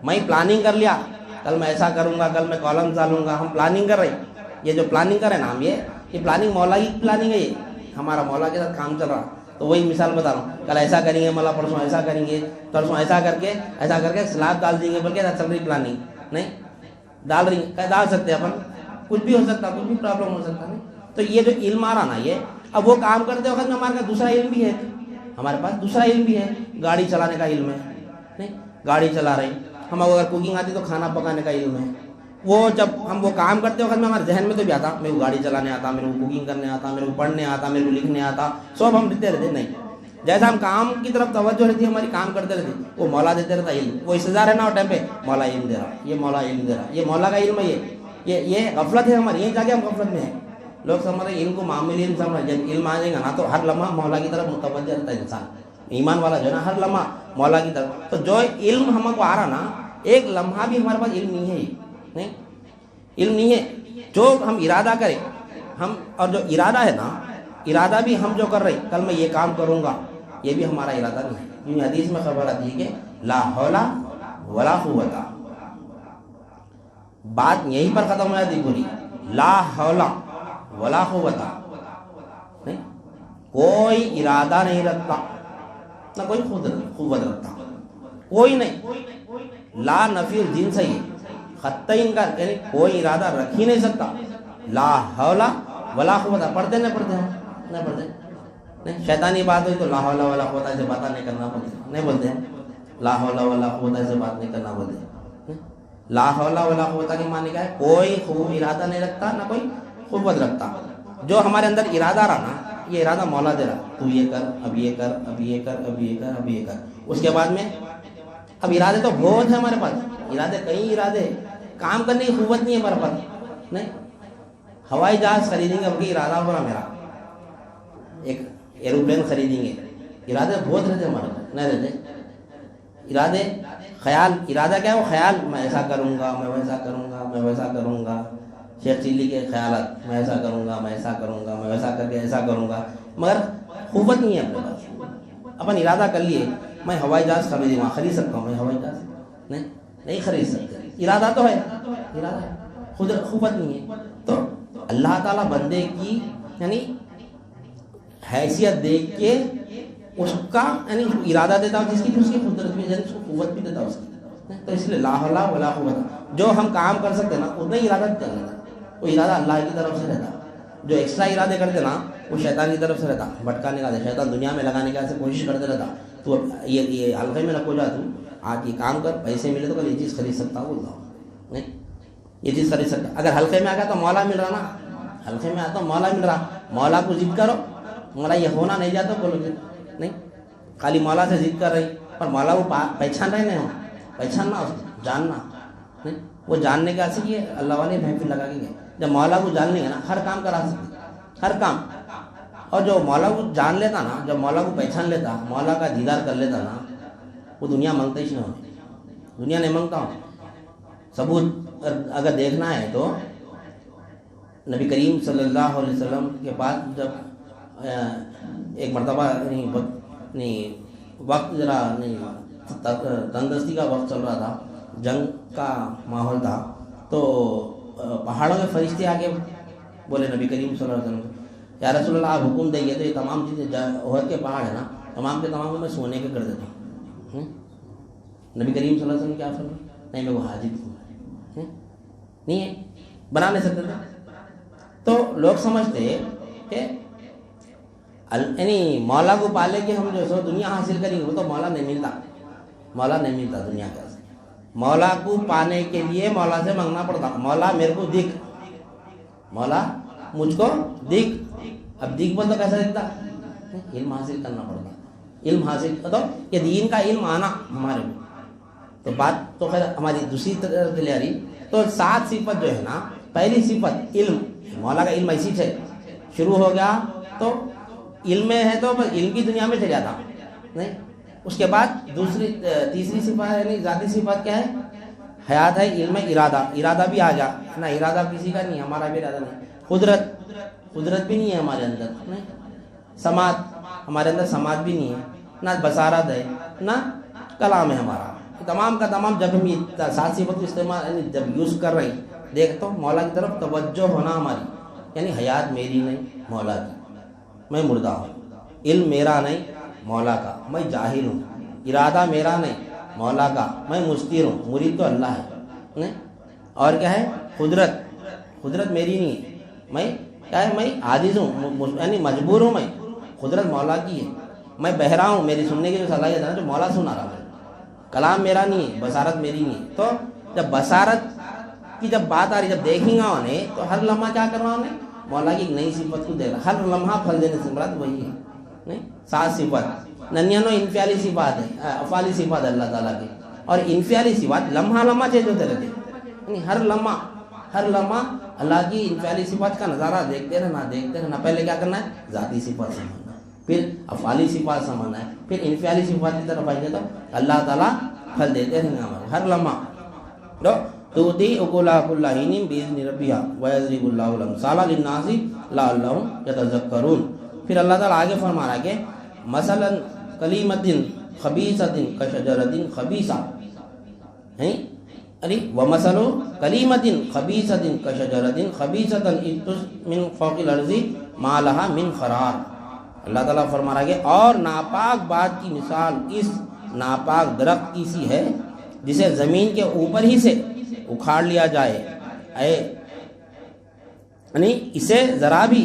میں پلاننگ کر لیا کل میں ایسا کروں گا، کل میں کالم ڈالوں گا. ہم پلاننگ کر رہے ہیں. یہ جو پلاننگ کر رہے ہیں نا ہم، یہ پلاننگ مولا کی پلاننگ ہے. یہ ہمارا مولا کے ساتھ کام چل رہا. تو وہی مثال بتا رہا ہوں، کل ایسا کریں گے، مولا پرسوں ایسا کریں گے، پرسوں ایسا کر کے سلاب ڈال دیں گے. بلکہ چل رہی پلاننگ نہیں ڈال سکتے اپن. کچھ بھی ہو سکتا، کچھ بھی پرابلم ہو سکتا. نہیں تو یہ جو علم آ رہا نا، یہ اب وہ کام کرتے وقت میں ہمارے پاس دوسرا علم بھی ہے. ہمارے پاس دوسرا علم بھی ہے، گاڑی چلانے کا علم ہے. نہیں گاڑی چلا رہے ہیں ہم، اگر کوکنگ آتی تو کھانا پکانے کا علم ہے. وہ جب ہم وہ کام کرتے وقت میں ہمارے ذہن میں تو بھی آتا، میرے کو گاڑی چلانے آتا، میرے کو کوکنگ کرنے آتا، میرے کو پڑھنے آتا، میرے کو لکھنے آتا. سب ہم دیتے رہتے. نہیں جیسا ہم کام کی طرف توجہ رہتی ہماری، کام کرتے رہتے، وہ مولا دیتے رہتا علم. وہ استدار ہے نا وہ ٹائم پہ مولا علم دے رہا، یہ مولا علم دے رہا، یہ مولا کا علم ہے. یہ غفلت ہے ہماری. یہیں جا کے ہم غفلت میں ہیں. لوگ سمجھ رہے علم کو معمولی علم سمجھ رہے. جب علم آ جائے گا نا تو ہر لمحہ مولا کی طرف متوجہ رہتا ہے انسان. ایمان والا جو ہے نا ہر لمحہ مولا کی طرف. تو جو علم ہم کو آ رہا نا، ایک لمحہ بھی ہمارے پاس علم نہیں ہے. نہیں علم نہیں ہے. جو ہم ارادہ کریں ہم، اور جو ارادہ ہے نا، ارادہ بھی ہم جو کر رہے کل میں یہ کام کروں گا، یہ بھی ہمارا ارادہ نہیں ہے. کیونکہ حدیث میں خبر آتی ہے کہ لا حول ولا قوت. بات یہیں پر ختم ہو جاتی پوری. لا حول ولا قوت، نہیں کوئی ارادہ نہیں رکھتا، نہ کوئی قوت رکھتا، کوئی نہیں. لا نفی الجنس ہے، خطہ انکار، یعنی کوئی ارادہ رکھ ہی نہیں سکتا. لا حول ولا قوت. پڑھتے نہیں پڑھتے نہیں شیطانی بات ہوئی تو لا حول ولا قوت سے بات نہیں کرنا بولتے، نہیں بولتے ہیں لا حول ولا قوت سے بات نہیں کرنا بولتے. لا حول ولا قوت کے معنی کیا ہے؟ کوئی خوب ارادہ نہیں رکھتا، نہ کوئی قوت رکھتا. جو ہمارے اندر ارادہ رہا نا، یہ ارادہ مولا دے رہا، تو یہ کر، اب یہ کر، اب یہ کر، اب یہ کر، اب یہ کر. اس کے بعد میں اب ارادے تو بہت ہے ہمارے پاس، ارادے کئی ارادے، کام کرنے کی قوت نہیں ہے ہمارے پاس. نہیں ہوائی جہاز خریدیں گے، اب کی ارادہ ہو رہا میرا، ایک ایروپلین خریدیں گے، ارادے بہت رہتے ہمارے پاس، نہیں رہتے ارادے. خیال، ارادہ کیا ہے؟ وہ خیال، میں ایسا کروں گا، میں ویسا کروں گا، میں ویسا کروں گا. شیخ چلی کے خیالات، میں ایسا کروں گا، میں ایسا کروں گا، میں ویسا کر کے ایسا کروں گا، مگر قوت نہیں ہے اپنے پاس. اپن ارادہ کر لیے میں ہوائی جہاز خرید سکتا ہوں، میں ہوائی جہاز نہیں خرید سکتے. ارادہ تو ہے، ارادہ ہے، خود قوت نہیں ہے. تو اللہ تعالیٰ بندے کی یعنی حیثیت دیکھ کے اس کا یعنی ارادہ دیتا ہوں، جس کی اس کی قدرت بھی یعنی اس کو قوت بھی دیتا ہوں اس کی. تو اس لیے لا حول ولا قوت، جو ہم کام کر سکتے نا اتنا ہی ارادہ کر لینا، وہ ارادہ اللہ کی طرف سے رہتا. جو ایکسٹرا ارادے کرتے نا وہ شیطان کی طرف سے رہتا، بھٹکانے کا. شیطان دنیا میں لگانے کی کوشش کرتے رہتا. تو یہ حلقے میں نہ کو جا، تو آج یہ کام کر، پیسے ملے تو کل یہ چیز خرید سکتا ہوں، بولتا ہوں نہیں یہ چیز خرید سکتا. اگر حلقے میں آ گیا تو مولا مل رہا نا، حلقے میں آتا مولا مل رہا، مولا کو ضد کرو، مولا یہ ہونا نہیں جاتا بولو گے نہیں، خالی مولا سے ضد کر رہی، پر مولا وہ پہچان رہے نہیں ہو، پہچاننا، جاننا نہیں. وہ جاننے کا سے یہ اللہ والے محفل لگا کے گئے. جب مولا کو جان لیں گے نا ہر کام کرا سکتے، ہر کام. اور جو مولا کو جان لیتا نا، جب مولا کو پہچان لیتا، مولا کا دیدار کر لیتا نا، وہ دنیا مانگتا ہی نہیں، دنیا نہیں مانگتا ہوں. ثبوت اگر دیکھنا ہے تو نبی کریم صلی اللہ علیہ وسلم کے بعد جب ایک مرتبہ وقت ذرا تندرستی کا وقت چل رہا تھا، جنگ کا ماحول تھا، تو پہاڑوں کے فرشتے آگے بولے نبی کریم صلی اللہ علیہ وسلم، یا رسول اللہ آپ حکم دیں گے تو یہ تمام چیزیں احد کے پہاڑ ہے نا، تمام کے تمام کو میں سونے کے کر دیتا ہوں. نبی کریم صلی اللہ علیہ وسلم کیا فرمایا؟ نہیں میں وہ حاجت ہوں، نہیں ہے، بنا نہیں سکتے تھے. تو لوگ سمجھتے کہ یعنی مولا کو پالے کہ ہم جو سو دنیا حاصل کریں گے، وہ تو مولا نہیں ملتا، مولا نہیں ملتا دنیا کا. مولا کو پانے کے لیے مولا سے مانگنا پڑتا، مولا میرے کو دکھ، مولا مجھ کو دکھ. اب دکھ بول تو کیسا دکھتا؟ علم حاصل کرنا پڑتا، علم حاصل تو یہ دین کا علم آنا ہمارے میں. تو بات تو خیر ہماری دوسری طرف لے آ رہی. تو 7 صفت جو ہے نا، پہلی صفت علم، مولا کا علم ایسی سے شروع ہو گیا تو علم میں ہے تو بس علم کی دنیا میں چل جاتا نہیں. اس کے بعد تیسری صفت ہے یعنی ذاتی صفت کیا ہے؟ حیات ہے، علم، ارادہ. ارادہ بھی آ جا نا، ارادہ کسی کا نہیں، ہمارا بھی ارادہ نہیں. قدرت بھی نہیں ہے ہمارے اندر نہیں. سماعت، ہمارے اندر سماعت بھی نہیں ہے، نہ بصارت ہے، نہ کلام ہے ہمارا. تمام کا تمام جب ہم یہ 7 صفت کو استعمال یعنی جب یوز کر رہے ہیں، دیکھ تو مولا کی طرف توجہ ہونا ہماری، یعنی حیات میری نہیں مولا کی، میں مردہ ہوں. علم میرا نہیں مولا کا، میں جاہل ہوں. ارادہ میرا نہیں مولا کا، میں مستیر ہوں، مرید تو اللہ ہے نہیں. اور کیا ہے؟ قدرت میری نہیں ہے، میں کیا ہے؟ میں عاجز ہوں، یعنی مجبور ہوں. میں قدرت مولا کی ہے. میں بہرا ہوں، میری سننے کی جو صلاحیت ہے نا جو مولا سنا رہا ہے. کلام میرا نہیں ہے، بصارت میری نہیں ہے. تو جب بصارت کی جب بات آ رہی، جب دیکھیں گا انہیں تو ہر لمحہ کیا کرنا انہیں؟ مولا کی ایک نئی صفت کو دیکھ رہا، ہر لمحہ پھل دینے سے مراد وہی ہے نہیں. 7 صفت 99 انفعالی صفات ہے، افعالی صفات ہے اللہ تعالیٰ کی. اور انفعالی صفات لمحہ چینج ہوتے رہتے، یعنی ہر لمحہ اللہ کی انفعالی صفات کا نظارہ دیکھتے رہنا. پہلے کیا کرنا ہے؟ ذاتی صفات سمجھنا، پھر افعالی صفات سمجھنا ہے، پھر انفعالی صفات کی طرف آئیں گے تو اللہ تعالیٰ پھل دیتے رہیں گے ہمارے ہر لمحہ. تؤتی اکلها کل حین باذن ربها ویضرب اللہ الامثال للناس لعلهم یتذکرون. پھر اللہ تعالیٰ آگے فرما رہا ہے کہ مثلا کلمۃ خبیثۃ کشجرۃ خبیثہ، ومثل کلمۃ خبیثۃ کشجرۃ خبیثۃ من فوق الارض ما لها من قرار. اللہ تعالیٰ فرما رہا ہے کہ اور ناپاک بات کی مثال اس ناپاک درخت کی سی ہے جسے زمین کے اوپر ہی سے اکھاڑ لیا جائے، یعنی اسے ذرا بھی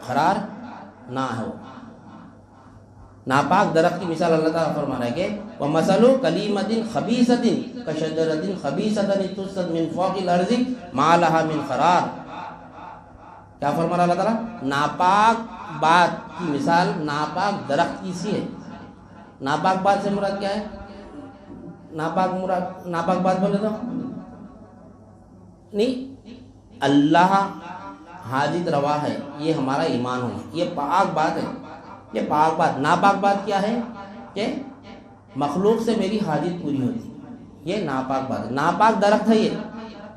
قرار نہ ہو. ناپاک درخت کی مثال اللہ تعالیٰ فرما رہا ہے کہ وَمَثَلُ كَلِمَةٍ خَبِيثَةٍ كَشَجَرَةٍ خَبِيثَةٍ اجْتُثَّتْ مِنْ فَوْقِ الْأَرْضِ مَا لَهَا مِنْ قَرَارٍ. کیا فرما رہا اللہ تعالیٰ؟ ناپاک بات کی مثال ناپاک درخت کی سی ہے. ناپاک بات سے مراد کیا ہے؟ ناپاک بات بولے تو نہیں، اللہ حاجت روا ہے، یہ ہمارا ایمان ہونا، یہ پاک بات ہے. یہ پاک بات. ناپاک بات کیا ہے؟ کہ مخلوق سے میری حاجت پوری ہوتی، یہ ناپاک بات ہے. ناپاک درخت ہے یہ.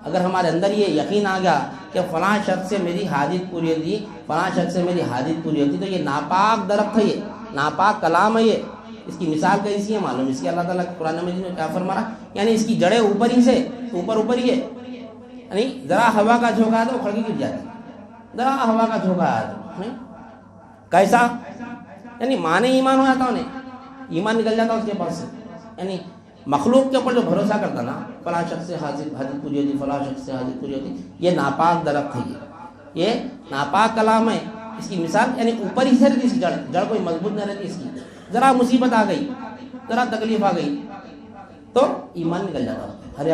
اگر ہمارے اندر یہ یقین آ گیا کہ فلاں شخص سے میری حاجت پوری ہوتی، فلاں شخص سے میری حاجت پوری ہوتی، تو یہ ناپاک درخت ہے، یہ ناپاک کلام ہے. یہ اس کی مثال کیسی ہے معلوم؟ اس کی اللہ تعالیٰ قرآن مجید میں کیا فرما رہا؟ یعنی اس کی جڑیں اوپر ہی سے اوپر ہی ہے. یعنی ذرا ہوا کا جھونکا ہے تو کھڑ کے گر جاتی، ذرا ہوا کا جھونکا ہے تو نہیں. کیسا؟ یعنی مانے ایمان ہو جاتا انہیں، ایمان نکل جاتا اس کے پاس سے. یعنی مخلوق کے اوپر جو بھروسہ کرتا نا، فلاں شخص سے حاجت پوری ہوتی، فلاں شخص سے حاجت پوری ہوتی، یہ ناپاک درخت ہے. یہ ناپاک کلام ہے. اس کی مثال یعنی اوپر ہی سے رہتی، اس کی جڑ کوئی مضبوط نہ رہتی. اس کی ذرا مصیبت آ گئی، ذرا تکلیف آ گئی تو ایمان نکل جاتا. ارے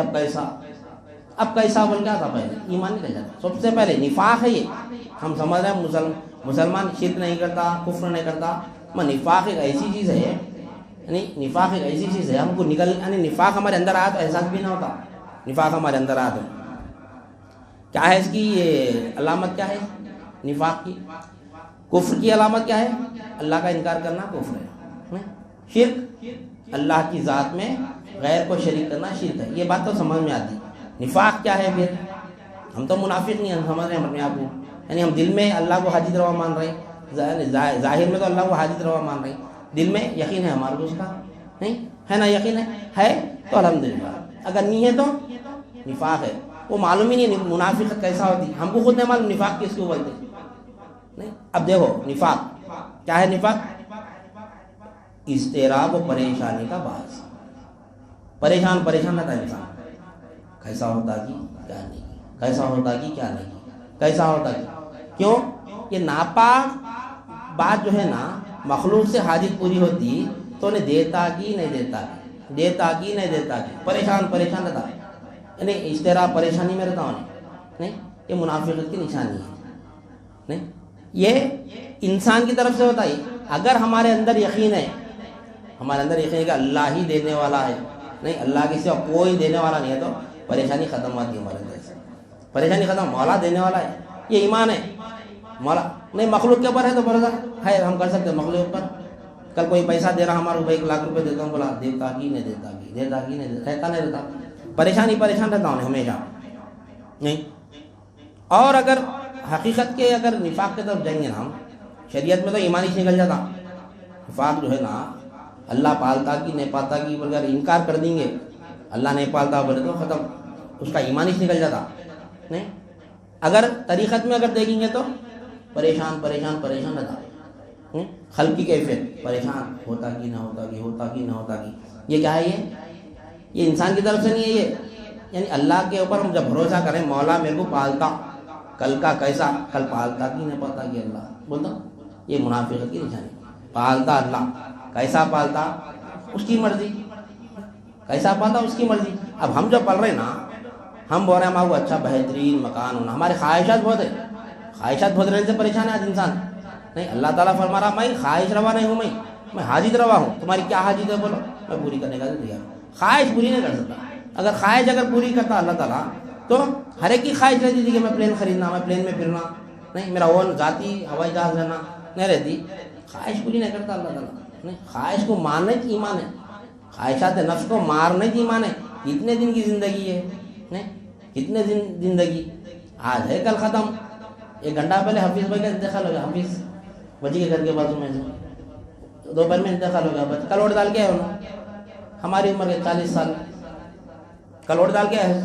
اب کیسا بول کیا تھا؟ پہلے ایمان نکل جاتا. سب سے پہلے نفاق ہے یہ. ہم سمجھ رہے ہیں مسلمان شرک نہیں کرتا، کفر نہیں کرتا، مگر نفاق ایک ایسی چیز ہے، یعنی نفاق ایک ایسی چیز ہے ہم کو یعنی نفاق ہمارے اندر آیا تو احساس بھی نہ ہوتا. نفاق ہمارے اندر آیا تو کیا ہے؟ اس کی یہ علامت کیا ہے نفاق کی؟ کفر کی علامت کیا ہے؟ اللہ کا انکار کرنا کفر ہے. شرک اللہ کی ذات میں غیر کو شریک کرنا شرک ہے. یہ بات تو سمجھ میں آتی. نفاق کیا ہے پھر؟ ہم تو منافق نہیں ہیں، ہم سمجھ رہے ہیں اپنے آپ کو. یعنی ہم دل میں اللہ کو حاجت روا مان رہے ہیں، ظاہر میں تو اللہ کو حاجت روا مان رہے ہیں، دل میں یقین ہے ہمارے کو اس کا نہیں ہے نا؟ یقین ہے تو الحمدللہ. اگر نہیں ہے تو نفاق ہے. وہ معلوم ہی نہیں منافقت کیسا ہوتی، ہم کو خود نہیں معلوم نفاق کس کو بولتے نہیں. اب دیکھو نفاق کیا ہے؟ نفاق اضطراب و پریشانی کا باعث. پریشان رہتا ہے انسان، کیسا ہوتا کہ کیا نہیں، کیسا ہوتا کہ کیا نہیں، کیسا ہوتا کہ کیوں؟ یہ ناپاک بات جو ہے نا، مخلوق سے حاجت پوری ہوتی تو انہیں دیتا کہ نہیں دیتا کہ پریشان رہتا. یعنی اضطراب پریشانی میں رہتا ہوں نہیں. یہ منافقت کی نشانی ہے نہیں. یہ انسان کی طرف سے ہوتا ہے. اگر ہمارے اندر یقین ہے کہ اللہ ہی دینے والا ہے، نہیں اللہ کے سوا کوئی دینے والا نہیں ہے، تو پریشانی ختم ہوتی ہے ہمارے اندر سے. پریشانی ختم، مولا دینے والا ہے، یہ ایمان ہے. مولا نہیں مخلوق کے اوپر ہے تو بھروسہ ہے، ہم کر سکتے ہیں مخلوق پر. کل کوئی پیسہ دے رہا ہمارے کو 1 لاکھ روپے دیتا ہوں، بولا دیتا کہ نہیں دیتا نہیں رہتا. پریشان رہتا ہوں ہمیشہ نہیں. اور اگر حقیقت کے اگر نفاق کی طرف جائیں گے نا ہم، شریعت میں تو ایمان ہی نکل جاتا. نفاق جو ہے نا، اللہ پالتا کہ نہیں پالتا کہ اگر انکار کر دیں گے، اللہ نہیں پالتا بولے تو ختم، اس کا ایمان ہی نکل جاتا نہیں. اگر طریقت میں اگر دیکھیں گے تو پریشان رہتا. خلق کی کیفیت پریشان ہوتا کہ نہ ہوتا کہ یہ کیا ہے؟ یہ انسان کی طرف سے نہیں ہے. یہ یعنی اللہ کے اوپر ہم جب بھروسہ کریں، مولا میرے کو پالتا، کل کا کیسا، کل پالتا کہ نہیں پالتا کہ اللہ بولتا، یہ منافقت کی نشانی. پالتا اللہ، کیسا پالتا اس کی مرضی، کیسا پالتا اس کی مرضی. اب ہم جو پل رہے ہیں نا، ہم بول رہے ہیں ہمارے کو اچھا بہترین مکان ہونا، ہماری خواہشات بہت رہنے سے پریشان ہے آج انسان نہیں. اللہ تعالیٰ فرما رہا میں خواہش روا نہیں ہوں، میں حاجت روا ہوں. تمہاری کیا حاجت ہے بولو، میں پوری کرنے کا تیار. خواہش پوری نہیں کر سکتا. اگر خواہش پوری کرتا اللہ تعالیٰ تو ہر ایک کی خواہش رہتی تھی کہ میں پلین خریدنا، میں پلین میں پھرنا نہیں، میرا وہ ذاتی ہوائی جہاز رہنا نہیں رہتی. خواہش پوری نہیں کرتا اللہ تعالیٰ نہیں. خواہش کو مارنے کی ایمان ہے، خواہشات نفس کو مارنے کی ایمان ہے. کتنے دن کی زندگی ہے نہیں، کتنے دن زندگی آج ہے کل ختم. 1 گھنٹہ پہلے حفیظ بھائی کا انتقال ہو گیا، حفیظ بچی کے گھر کے بازو میں سے دوپہر میں انتقال ہو گیا. کلوٹ ڈال کے آئے انہوں، ہماری عمر کے 40 سال کلوٹ ڈال کے آئے.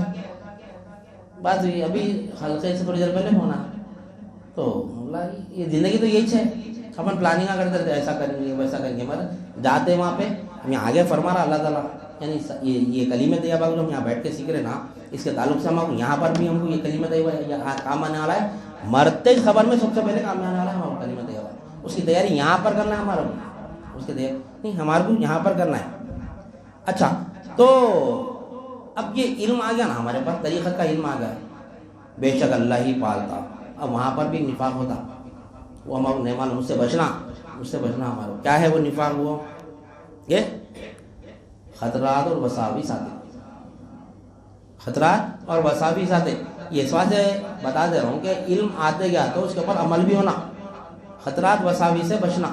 بات ہوئی ابھی حلقے سے تھوڑی دیر پہلے ہونا. تو یہ زندگی تو یہی ہے، اپن پلاننگ کرتے رہتے ایسا کریں گے ویسا کریں گے، مگر جاتے وہاں پہ ہمیں آگے فرما رہا اللہ تعالیٰ. یعنی یہ کلمہ طیبہ جو ہم یہاں بیٹھ کے سیکھ رہے نا، اس کے تعلق سے ہم یہاں پر بھی ہم کو یہ کلمہ طیبہ کام آنے والا ہے. مرتے خبر میں سب سے پہلے کام آنے والا ہے ہمارا کلمہ طیبہ. اس کی تیاری یہاں پر کرنا ہے ہمارا اس کے دیکھ نہیں ہمارے کو یہاں پر کرنا ہے. اچھا تو اب یہ علم آ گیا نا ہمارے پاس, طریقت کا علم آ گیا, بے شک اللہ ہی پالتا. اب وہاں پر بھی نفاق ہوتا, وہ ہمارا نہیں معلوم, اس سے بچنا ہمارا کیا ہے وہ نفاق. وہ یہ خطرات اور وساوس آتے, خطرات اور وساوس آتے. یہ اس واسطے بتا دے رہا ہوں کہ علم آتے گیا تو اس کے اوپر عمل بھی ہونا, خطرات وساوس سے بچنا.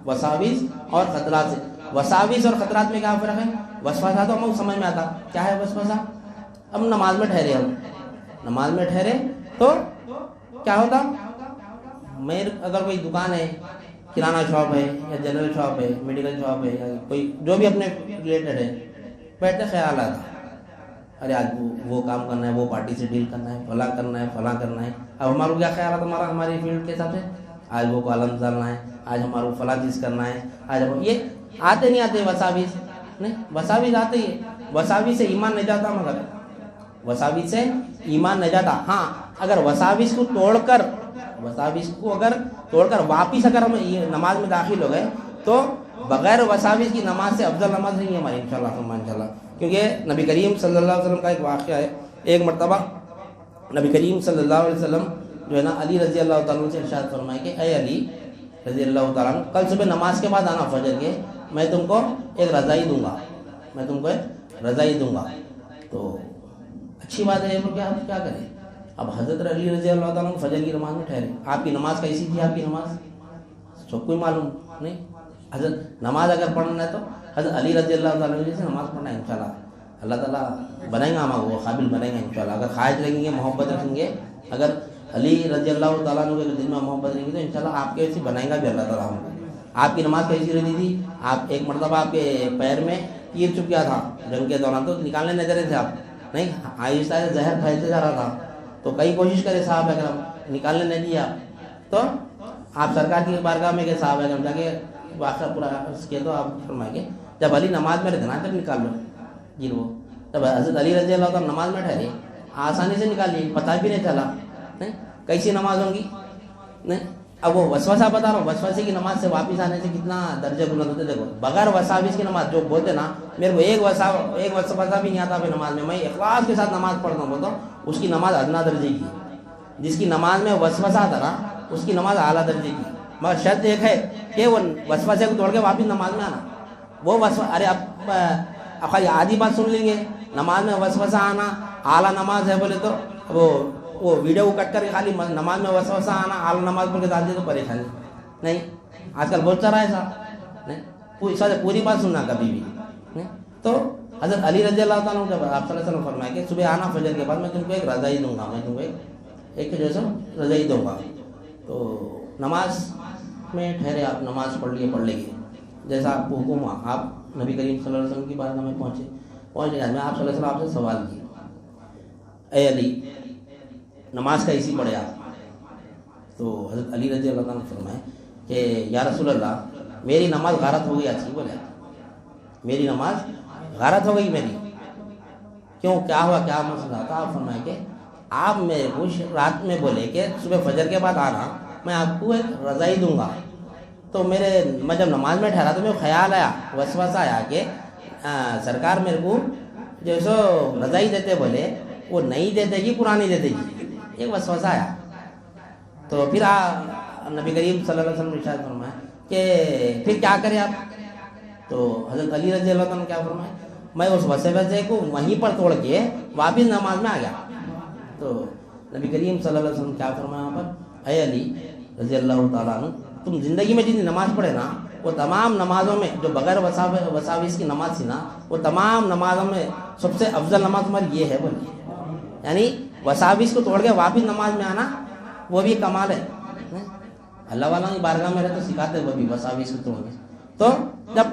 وساوس اور خطرات سے, وساوس اور خطرات میں کیا فرق ہے؟ وسوسہ تو ہم سمجھ میں آتا, کیا ہے وسوسہ؟ اب نماز میں ٹھہرے, ہم نماز میں ٹھہرے تو کیا ہوتا, میرے اگر کوئی دکان ہے, کرانہ شاپ ہے یا جنرل شاپ ہے, میڈیکل شاپ ہے, یا کوئی جو بھی اپنے ریلیٹڈ ہے, بیٹھتے خیال آتا ارے آج وہ کام کرنا ہے, وہ پارٹی سے ڈیل کرنا ہے, فلاں کرنا ہے, فلاں کرنا ہے. اب ہمارا کیا خیال آتا, ہماری فیلڈ کے حساب سے آج وہ کالم ڈالنا ہے, آج ہمارا فلاں چیز کرنا ہے, آج یہ آتے نہیں آتے وساوس, نہیں وساوس آتے ہی, وساوس سے ایمان نہیں جاتا, مگر وساوس سے ایمان نہیں جاتا. ہاں اگر وساوس کو توڑ کر واپس اگر ہم نماز میں داخل ہو گئے تو بغیر وساوس کی نماز سے افضل نماز نہیں ہے ہماری انشاءاللہ. کیونکہ نبی کریم صلی اللہ علیہ وسلم کا ایک واقعہ ہے. ایک مرتبہ نبی کریم صلی اللہ علیہ وسلم جو ہے نا علی رضی اللہ تعالیٰ سے ارشاد فرمائے کہ اے علی رضی اللہ تعالیٰ, کل صبح نماز کے بعد آنا فجر کے, میں تم کو ایک رضائی دوں گا. تو اچھی بات ہے, کیا کریں. اب حضرت علی رضی اللہ تعالیٰ فجر کی نماز میں ٹھہرے. آپ کی نماز کیسی تھی, آپ کی نماز سب کوئی معلوم نہیں. حضرت نماز اگر پڑھنا ہے تو حضرت علی رضی اللہ تعالیٰ سے نماز پڑھنا ہے, انشاءاللہ اللہ تعالیٰ بنائیں گا, ہمارا وہ قابل بنائیں گے انشاءاللہ. اگر خواہش رکھیں گے, محبت رکھیں گے, اگر علی رضی اللہ تعالیٰ کے دل میں محبت رہیں گی تو انشاءاللہ آپ کے ایسی بنائیں گا بھی اللہ تعالیٰ ہم. آپ کی نماز کیسی رہتی تھی, آپ ایک مرتبہ آپ کے پیر میں تیر چپ گیا تھا جنگ کے دوران, تو نکالنے نہیں دے رہے تھے آپ, نہیں آہستہ آہستہ زہر پھیلتے جا رہا تھا, تو کئی کوشش کرے صاحب اکرم, نکالنے نہیں دیا, تو آپ سرکار کی بارگاہ میں کہ صاحب اکرم جا کے واقعہ پورا کیا, تو آپ فرمائیں گے جب علی نماز میں رہتے نا تب نکال لو جی. وہ جب حضرت علی رضی اللہ تعالیٰ نماز میں ٹھہرے, آسانی سے نکال لیے, پتہ بھی نہیں چلا نہیں کیسی نماز ہوں گی. نہیں اب وہ وسوسہ بتا رہا ہوں, وسوسے کی نماز سے واپس آنے سے کتنا درجہ بلند ہوتے. دیکھو بغیر وساوس کی نماز جو بولتے نا, میرے کو ایک وسوسہ بھی نہیں آتا پھر نماز میں اخلاص کے ساتھ نماز پڑھتا ہوں, بولتا ہوں اس کی نماز ادنا درجے کی. جس کی نماز میں وسوسہ آتا نا اس کی نماز اعلیٰ درجے کی, مگر شرط ایک ہے کہ وہ وسوسے کو توڑ کے واپس نماز میں آنا. وہ ارے اب خالی آدھی بات سن لیں گے, نماز میں وسوسہ آنا اعلیٰ نماز ہے بولے تو وہ ویڈیو کٹ کر کے خالی نماز میں وسوسہ آنا اعلیٰ نماز بول کے ڈال دے تو پریشانی نہیں. آج کل بہت سارا ایسا نہیں, پوری بات سننا کبھی بھی نہیں. تو حضرت علی رضی اللہ تعالیٰ جب آپ صلی اللہ علیہ وسلم فرمائے کہ صبح آنا فجر کے بعد میں تم کو ایک رضائی دوں گا, میں تم کو ایک جو ہے رضائی دوں گا. تو نماز میں ٹھہرے, آپ نماز پڑھ لے گے جیسا آپ کو حکم ہوا. آپ نبی کریم صلی اللہ علیہ وسلم کی بارگاہ میں پہنچے میں آپ صلی اللہ علیہ وسلم آپ سے سوال کیا, اے علی نماز کیسی پڑھے آپ؟ تو حضرت علی رضی اللہ تعالیٰ نے فرمایا کہ یا رسول اللہ میری نماز غارت ہو گئی. اچھی بولے میری نماز غارت ہو گئی میری. کیوں, کیا ہوا, کیا مسئلہ تھا؟ آپ فرمائے کہ آپ میرے کو رات میں بولے کہ صبح فجر کے بعد آنا, میں آپ کو ایک رضائی دوں گا. تو میں جب نماز میں ٹھہرا تو میرے خیال آیا, وسوسہ آیا کہ سرکار میرے کو جو سو رضائی دیتے بولے وہ نہیں دیتے گی, پرانی دیتے گی, ایک وسوسہ آیا. تو پھر نبی کریم صلی اللہ علیہ وسلم نے ارشاد فرمایا کہ پھر کیا کرے آپ؟ تو حضرت علی رضی اللہ عنہ نے کیا فرمایا, میں اس وسوسے کو وہیں پر توڑ کے واپس نماز میں آ گیا. تو نبی کریم صلی اللہ علیہ وسلم کیا فرمایا وہاں پر, اے علی رضی اللہ تعالیٰ عنہ تم زندگی میں جتنی نماز پڑھے نا وہ تمام نمازوں میں جو بغیر وساوس کی نماز تھی نا وہ تمام نمازوں میں سب سے افضل نماز تمہاری یہ ہے بولی. یعنی وساوس کو توڑ کے واپس نماز میں آنا وہ بھی کمال ہے. اللہ والا کی بارگاہ میں رہے تو سکھاتے وہ بھی وساوس کو توڑ کے. تو جب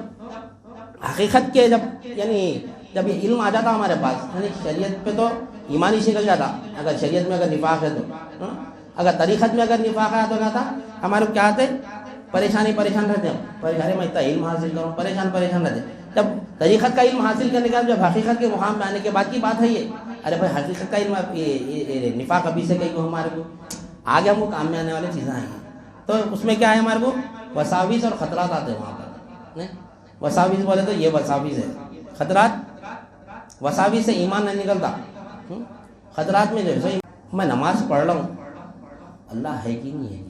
حقیقت کے جب یہ علم آ جاتا ہمارے پاس, یعنی شریعت پہ تو ایمان ہی نکل جاتا. اگر شریعت میں اگر نفاق ہے تو, اگر طریقت میں اگر نفاق ہے تو کیا تھا ہمارے کیا آتے, پریشان رہتے ہیں. پریشانی میں اتنا علم حاصل کروں, پریشان رہتے. جب طریقت کا علم حاصل کرنے کے بعد جب حقیقت کے مقام میں آنے کے بعد کی بات ہے یہ, ارے بھائی حقیقت کا علم نفاق ابھی سے کہیں کو ہمارے کو آگے ہم کو کام میں آنے والی چیزیں آئیں گی. تو اس میں کیا ہے ہمارے کو وساوس اور خطرات آتے ہیں وہاں پر. نہیں وساوس بولے تو یہ وساوس ہے خطرات، وساوس سے ایمان نہیں نکلتا، خطرات میں جو ہے میں نماز پڑھ رہا ہوں، اللہ ہے کہ نہیں ہے،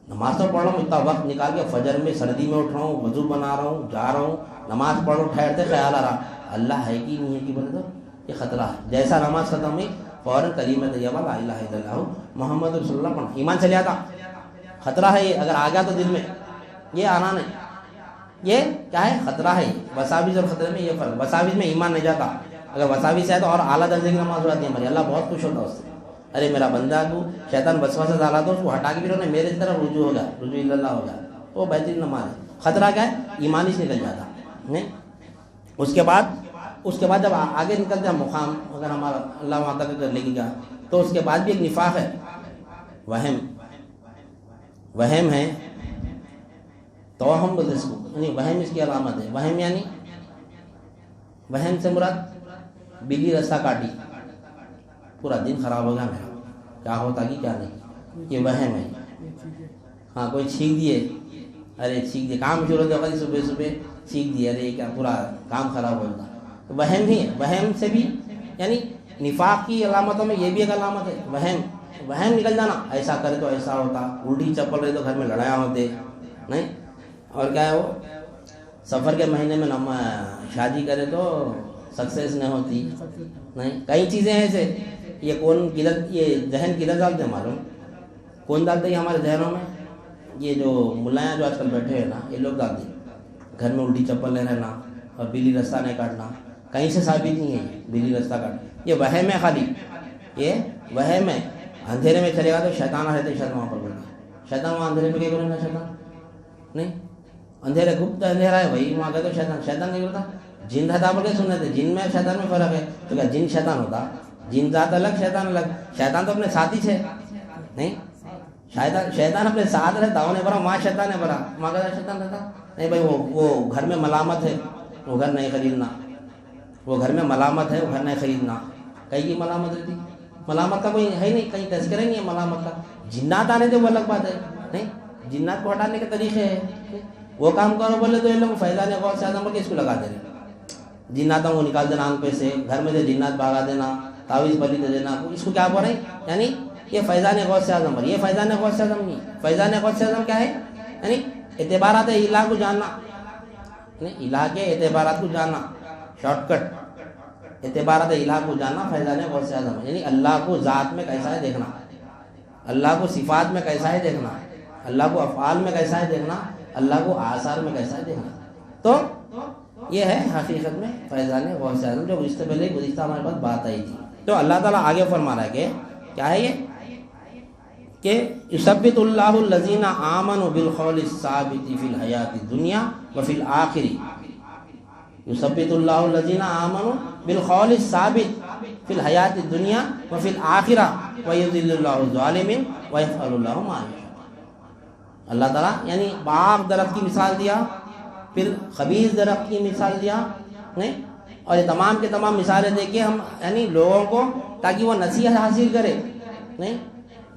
نماز تو پڑھ رہا ہوں، اتنا وقت نکال کے فجر میں سردی میں اٹھ رہا ہوں، وضو بنا رہا ہوں، جا رہا ہوں، نماز پڑھ رہا ہوں، ٹھہرتے خیال آ رہا اللہ ہے کہ نہیں ہے کہ بولے تو یہ خطرہ ہے۔ جیسا نماز ختم ہوئی فوراً کلمہ طیبہ لا الہ الا اللہ محمد رسول اللہ پڑھنا، ایمان چلے آتا، خطرہ ہے یہ، اگر آ گیا تو دل میں یہ آنا نہیں، یہ کیا ہے خطرہ ہے۔ وساوس اور خطرے میں یہ فرق، وساوس میں ایمان نہیں جاتا، اگر وساوس ہے تو اور اعلیٰ درجے کی نماز ہو جاتی ہے ہماری، اللہ بہت خوش ہوتا ہے اس سے، ارے میرا بندہ تو شیطان وسوسہ ڈالا تو اس کو ہٹا کے پھر انہیں میرے طرف رجوع ہو گیا، رجوع اللہ ہو گیا، وہ بہترین نماز ہے۔ خطرہ کیا ہے ایمان ہی سے نکل جاتا نہیں۔ اس کے بعد جب آگے نکلتے ہیں مقام، اگر ہمارا اللہ وہاں تک کر لے گا تو اس کے بعد بھی ایک نفاق ہے، وہم ہے، توہم بولتے اس کو، یعنی وہم اس کی علامت ہے۔ وہم یعنی وہم سے مراد بلی رستہ کاٹی، پورا دن خراب ہو گیا میرا، کیا ہوتا کہ کیا نہیں، یہ وہم ہے۔ ہاں کوئی چھینک دیے، ارے چھینک دیے، کام شروع ہوتا ہے صبح صبح چھینک دیے، ارے کیا پورا کام خراب ہو جاتا، وہم ہی ہے۔ وہم سے بھی یعنی نفاق کی علامتوں میں یہ بھی ایک علامت ہے، وہم نکل جانا، ایسا کرے تو ایسا ہوتا، الٹی چپل رہے تو گھر میں لڑائیاں ہوتے نہیں، اور کیا ہے وہ سفر کے مہینے میں شادی کرے تو سکسیس نہیں ہوتی نہیں، کئی چیزیں ایسے، یہ کون کدھر، یہ ذہن کدھر ڈالتے ہیں معلوم، کون ڈالتے ہیں ہمارے ذہنوں میں، یہ جو ملائیں جو آج کل بیٹھے ہیں نا، یہ لوگ ڈالتے ہیں، گھر میں الٹی چپل نہیں رہنا اور بلی رستہ نہیں کاٹنا، کہیں سے ثابت نہیں ہے بلی رستہ کاٹنا، یہ وہم ہے خالی، یہ وہم ہے۔ اندھیرے میں چلے گا تو شیطان آ رہتے شیطان وہاں پر بولے، شیطان وہاں اندھیرے میں کیا کرے گا، شیطان نہیں، اندھیرے گپت اندھیرا ہے وہی وہاں گئے تو شیطان نہیں کرتا، جن رہتا بول کے سننے تھے، جن میں شیطان میں فرق ہے، تو کیا جن شیطان ہوتا، جن ذات الگ شیطان الگ، شیطان تو اپنے ساتھی سے نہیں، شیطان اپنے ساتھ رہتا، انہیں بڑا وہاں شیطان ہے بڑا، وہاں کا شیطان رہتا نہیں بھائی، وہ گھر میں ملامت ہے، وہ گھر نہیں خریدنا، وہ گھر میں ملامت ہے، وہ گھر نہیں خریدنا، کہیں کی ملامت رہتی، ملامت کا کوئی ہے ہی نہیں، کہیں تذکرہ نہیں ہے ملامت کا، جنات آنے تھے وہ الگ بات ہے نہیں، جنات کو ہٹانے کے طریقے ہیں، وہ کام کرو بولے تو یہ لوگ فیضان غوث سے اعظم کے اس کو لگا دے رہے، جناتوں کو نکال دینا آنکھ پہ سے، گھر میں سے جنات بھگا دینا، تعویذ بلی دے دینا، اس کو کیا بول رہے ہیں، یعنی یہ فیضان غوث سے اعظم پر، یہ فیضان غوث سے اعظم نہیں، فیضان غوث سے اعظم کیا ہے، یعنی اعتبارات الہ کو جاننا، یعنی الہ کے اعتبارات کو جاننا، شارٹ کٹ اعتبارات الہ کو جاننا فیضان غوث سے اعظم، یعنی اللہ کو ذات میں کیسا ہے دیکھنا، اللہ کو صفات میں کیسا ہے دیکھنا، اللہ کو افعال میں کیسا ہے دیکھنا، اللہ کو آثار میں کیسا ہے دیکھنا، تو یہ ہے حقیقت میں فیضان غوث سے اعظم، جو اس سے پہلے گزشتہ ہمارے پاس بات آئی تھی۔ تو اللہ تعالیٰ آگے فرما رہا ہے کہ کیا ہے یہ کہ یثبت اللہ الذین آمنوا بالقول الثابت فی الحیات الدنیا وفی الآخرہ، یثبت اللہ الذین آمنوا بالقول الثابت فی الحیات الدنیا وفی الآخرہ ویذل اللہ الظالمین ویفعل اللہ ما یشاء۔ اللہ تعالیٰ یعنی باغ درخت کی مثال دیا، پھر خبیث درخت کی مثال دیا نہیں، اور یہ تمام کے تمام مثالیں دے کے ہم یعنی لوگوں کو تاکہ وہ نصیحت حاصل کرے نہیں،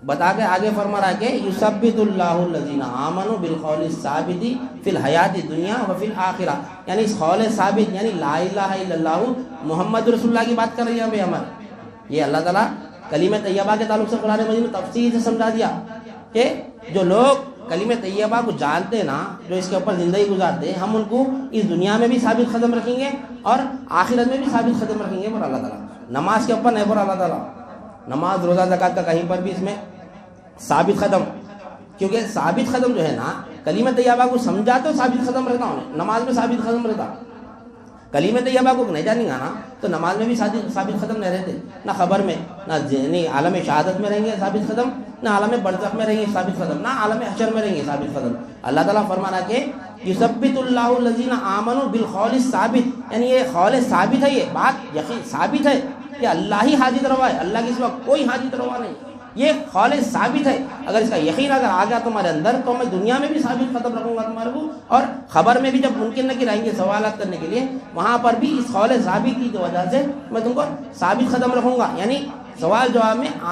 بتا کے آگے فرما رہا ہے کہ یثبت اللہ الذین آمنوا بالقول الثابت فی الحیات الدنیا وفی الآخرہ، یعنی اس قول ثابت یعنی لا الہ الا اللہ محمد رسول اللہ کی بات کر رہی ہے ہمیں، یہ اللہ تعالیٰ کلمہ طیبہ کے تعلق سے قرآن مجید میں تفصیل سے سمجھا دیا کہ جو لوگ کلمہ طیبہ کو جانتے نا، جو اس کے اوپر زندگی گزارتے، ہم ان کو اس دنیا میں بھی ثابت قدم رکھیں گے اور آخرت میں بھی ثابت قدم رکھیں گے، پر اللہ تعالیٰ نماز کے اوپر نہیں، پر اللہ تعالیٰ نماز روزہ زکوٰۃ کا کہیں پر بھی اس میں ثابت قدم، کیونکہ ثابت قدم جو ہے نا کلمہ طیبہ کو سمجھا تو ثابت قدم رہتا ہوں، نماز میں ثابت قدم رہتا، کلمہ طیبہ کو نہیں جانیں گا نا تو نماز میں بھی ثابت قدم نہیں رہتے، نہ خبر میں، نہ عالم شہادت میں رہیں گے ثابت قدم، نہ عالم برزخ میں رہیں گے ثابت قدم، نہ عالم حشر میں رہیں گے ثابت قدم۔ اللہ تعالیٰ فرما رہا کہ یثبت اللہ الذین آمنوا بالقول الثابت، یعنی یہ قول ثابت ہے، یہ بات یقین ثابت ہے کہ اللہ ہی حاجت روا ہے، اللہ کے سوا کوئی حاجت روا نہیں، یہ قول ثابت ہے، اگر اس کا یقین اگر آ گیا تمہارے اندر تو میں دنیا میں بھی ثابت قدم رکھوں گا تمہارے کو، اور خبر میں بھی جب ممکن نہ کہ رہیں گے سوالات کرنے کے لیے، وہاں پر بھی اس قول ثابت کی وجہ سے میں تم کو ثابت قدم رکھوں گا، یعنی سوال جواب میں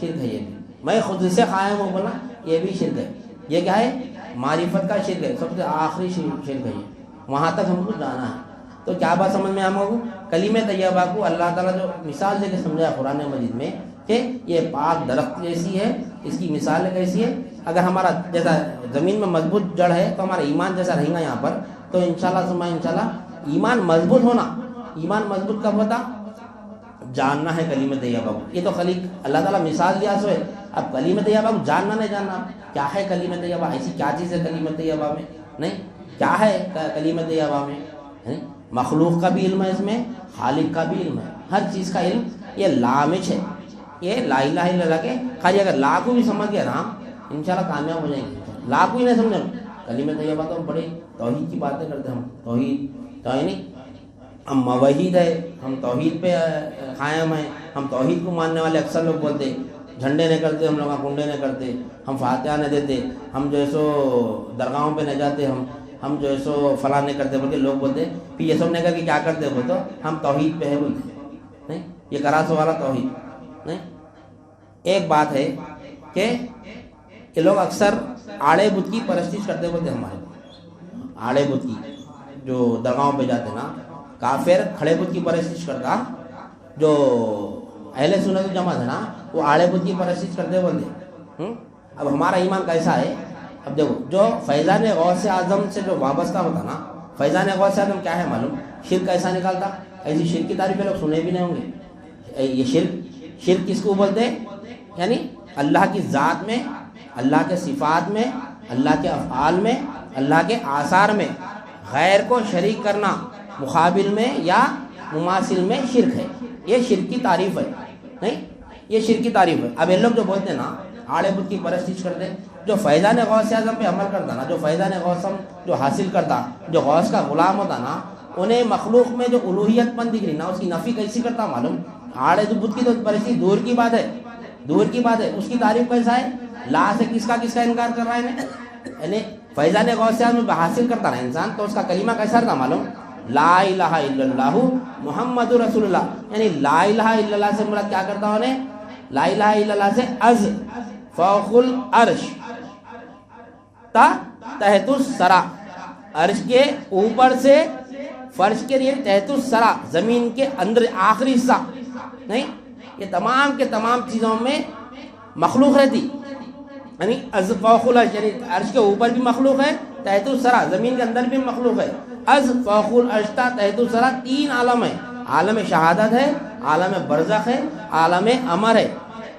شرک ہے یہ بھی. میں خود سے قائم ہوں بولنا یہ بھی شرک ہے. یہ کیا ہے؟ معرفت کا شرک ہے، سب سے آخری شرک ہے یہ. وہاں تک ہم کو جانا ہے. تو کیا بات سمجھ میں ہم کو؟ کلمہ طیبہ کو اللہ تعالیٰ جو مثال دے کے سمجھایا قرآن مجید میں کہ یہ پاک درخت جیسی ہے، اس کی مثال کیسی ہے. اگر ہمارا جیسا زمین میں مضبوط جڑ ہے تو ہمارا ایمان جیسا رہے گا یہاں پر. تو انشاءاللہ ایمان مضبوط ہونا. ایمان مضبوط کب ہوتا؟ جاننا ہے کلمہ طیبہ کو. یہ تو خلیق اللہ تعالیٰ مثال دیا سو ہے. اب کلمہ طیبہ کو جاننا نہیں جاننا کیا ہے کلمہ طیبہ، ایسی کیا چیز ہے کلمہ طیبہ میں؟ نہیں، کیا ہے کلمہ طیبہ میں؟ مخلوق کا بھی علم ہے اس میں، خالق کا بھی علم ہے، ہر چیز کا علم. یہ لامچ ہے. یہ لا الہ الا اللہ کے خالی اگر لا کو بھی سمجھ گیا نا انشاءاللہ کامیاب ہو جائیں گے. لا کو ہی نہیں سمجھا کلمہ طیبہ تو ہم بڑے توحید کی باتیں کرتے ہیں. ہم توحید نہیں، ہم موحد ہے، ہم توحید پہ قائم ہیں، ہم توحید کو ماننے والے. اکثر لوگ بولتے جھنڈے نہیں کرتے ہم لوگ، کنڈے نہیں کرتے، ہم فاتحہ نہیں دیتے، ہم جو ہے سو درگاہوں پہ نہیں جاتے، ہم جو ہے سو فلاں نہیں کرتے بول کے لوگ بولتے. پھر یہ سب نہیں کر کے کیا کرتے ہو تو ہم توحید پہ ہے بولتے. نہیں، یہ کراسو والا توحید نہیں. ایک بات ہے کہ یہ لوگ اکثر آڑے بت کی پرستش کرتے بولتے. ہمارے آڑے بت کی جو درگاہوں پہ جاتے نا، کافر کھڑے بت کی پرستش کرتا، جو اہل سنت جماعت ہے نا وہ آڑے بت کی پرستش کرتے بولتے. اب ہمارا ایمان کیسا ہے؟ اب دیکھو جو فیضان غوث اعظم سے جو وابستہ ہوتا نا، فیضان غوث اعظم کیا ہے معلوم؟ شرک کیسا نکالتا؟ ایسی شرک کی تعریفیں لوگ سنے بھی نہیں ہوں گے. یہ شرک کس کو بولتے ہیں؟ یعنی اللہ کی ذات میں، اللہ کے صفات میں، اللہ کے افعال میں، اللہ کے آثار میں غیر کو شریک کرنا، مقابل میں یا مماثل میں شرک ہے. یہ شرک کی تعریف ہے. نہیں، یہ شرک کی تعریف ہے. اب یہ لوگ جو بولتے ہیں نا آڑے بت کی پرستش کرتے، جو فیضان غوث اعظم پہ عمل کرتا نا، جو فیضان غوث جو حاصل کرتا، جو غوث کا غلام ہوتا نا، انہیں مخلوق میں جو الوہیت پن دکھ رہی نا اس کی نفی کیسی کرتا معلوم؟ آڑے بت کی تو پرستش دور کی بات ہے، دور کی بات ہے. اس کی تعریف کیسا ہے؟ لا سے کس کا انکار کر رہا ہے؟ یعنی فیضان غوث اعظم حاصل کرتا نا انسان تو اس کا کلمہ کیسا رہتا معلوم؟ لا الہ الا اللہ محمد رسول اللہ. یعنی لا الہ الا اللہ سے مراد کیا کرتا انہیں؟ لا الہ الا اللہ سے از فوق العرش تحت الثری، عرش کے اوپر سے فرش کے لیے تحت الثری، زمین کے اندر آخری حصہ. نہیں، یہ تمام کے تمام چیزوں میں مخلوق رہتی. یعنی از فوق العرش، یعنی عرش کے اوپر بھی مخلوق ہے، تحت الثری زمین کے اندر بھی مخلوق ہے. از فوق العرش تحت الثری تین عالم ہے. عالم شہادت ہے، عالم برزخ ہے، عالم امر ہے.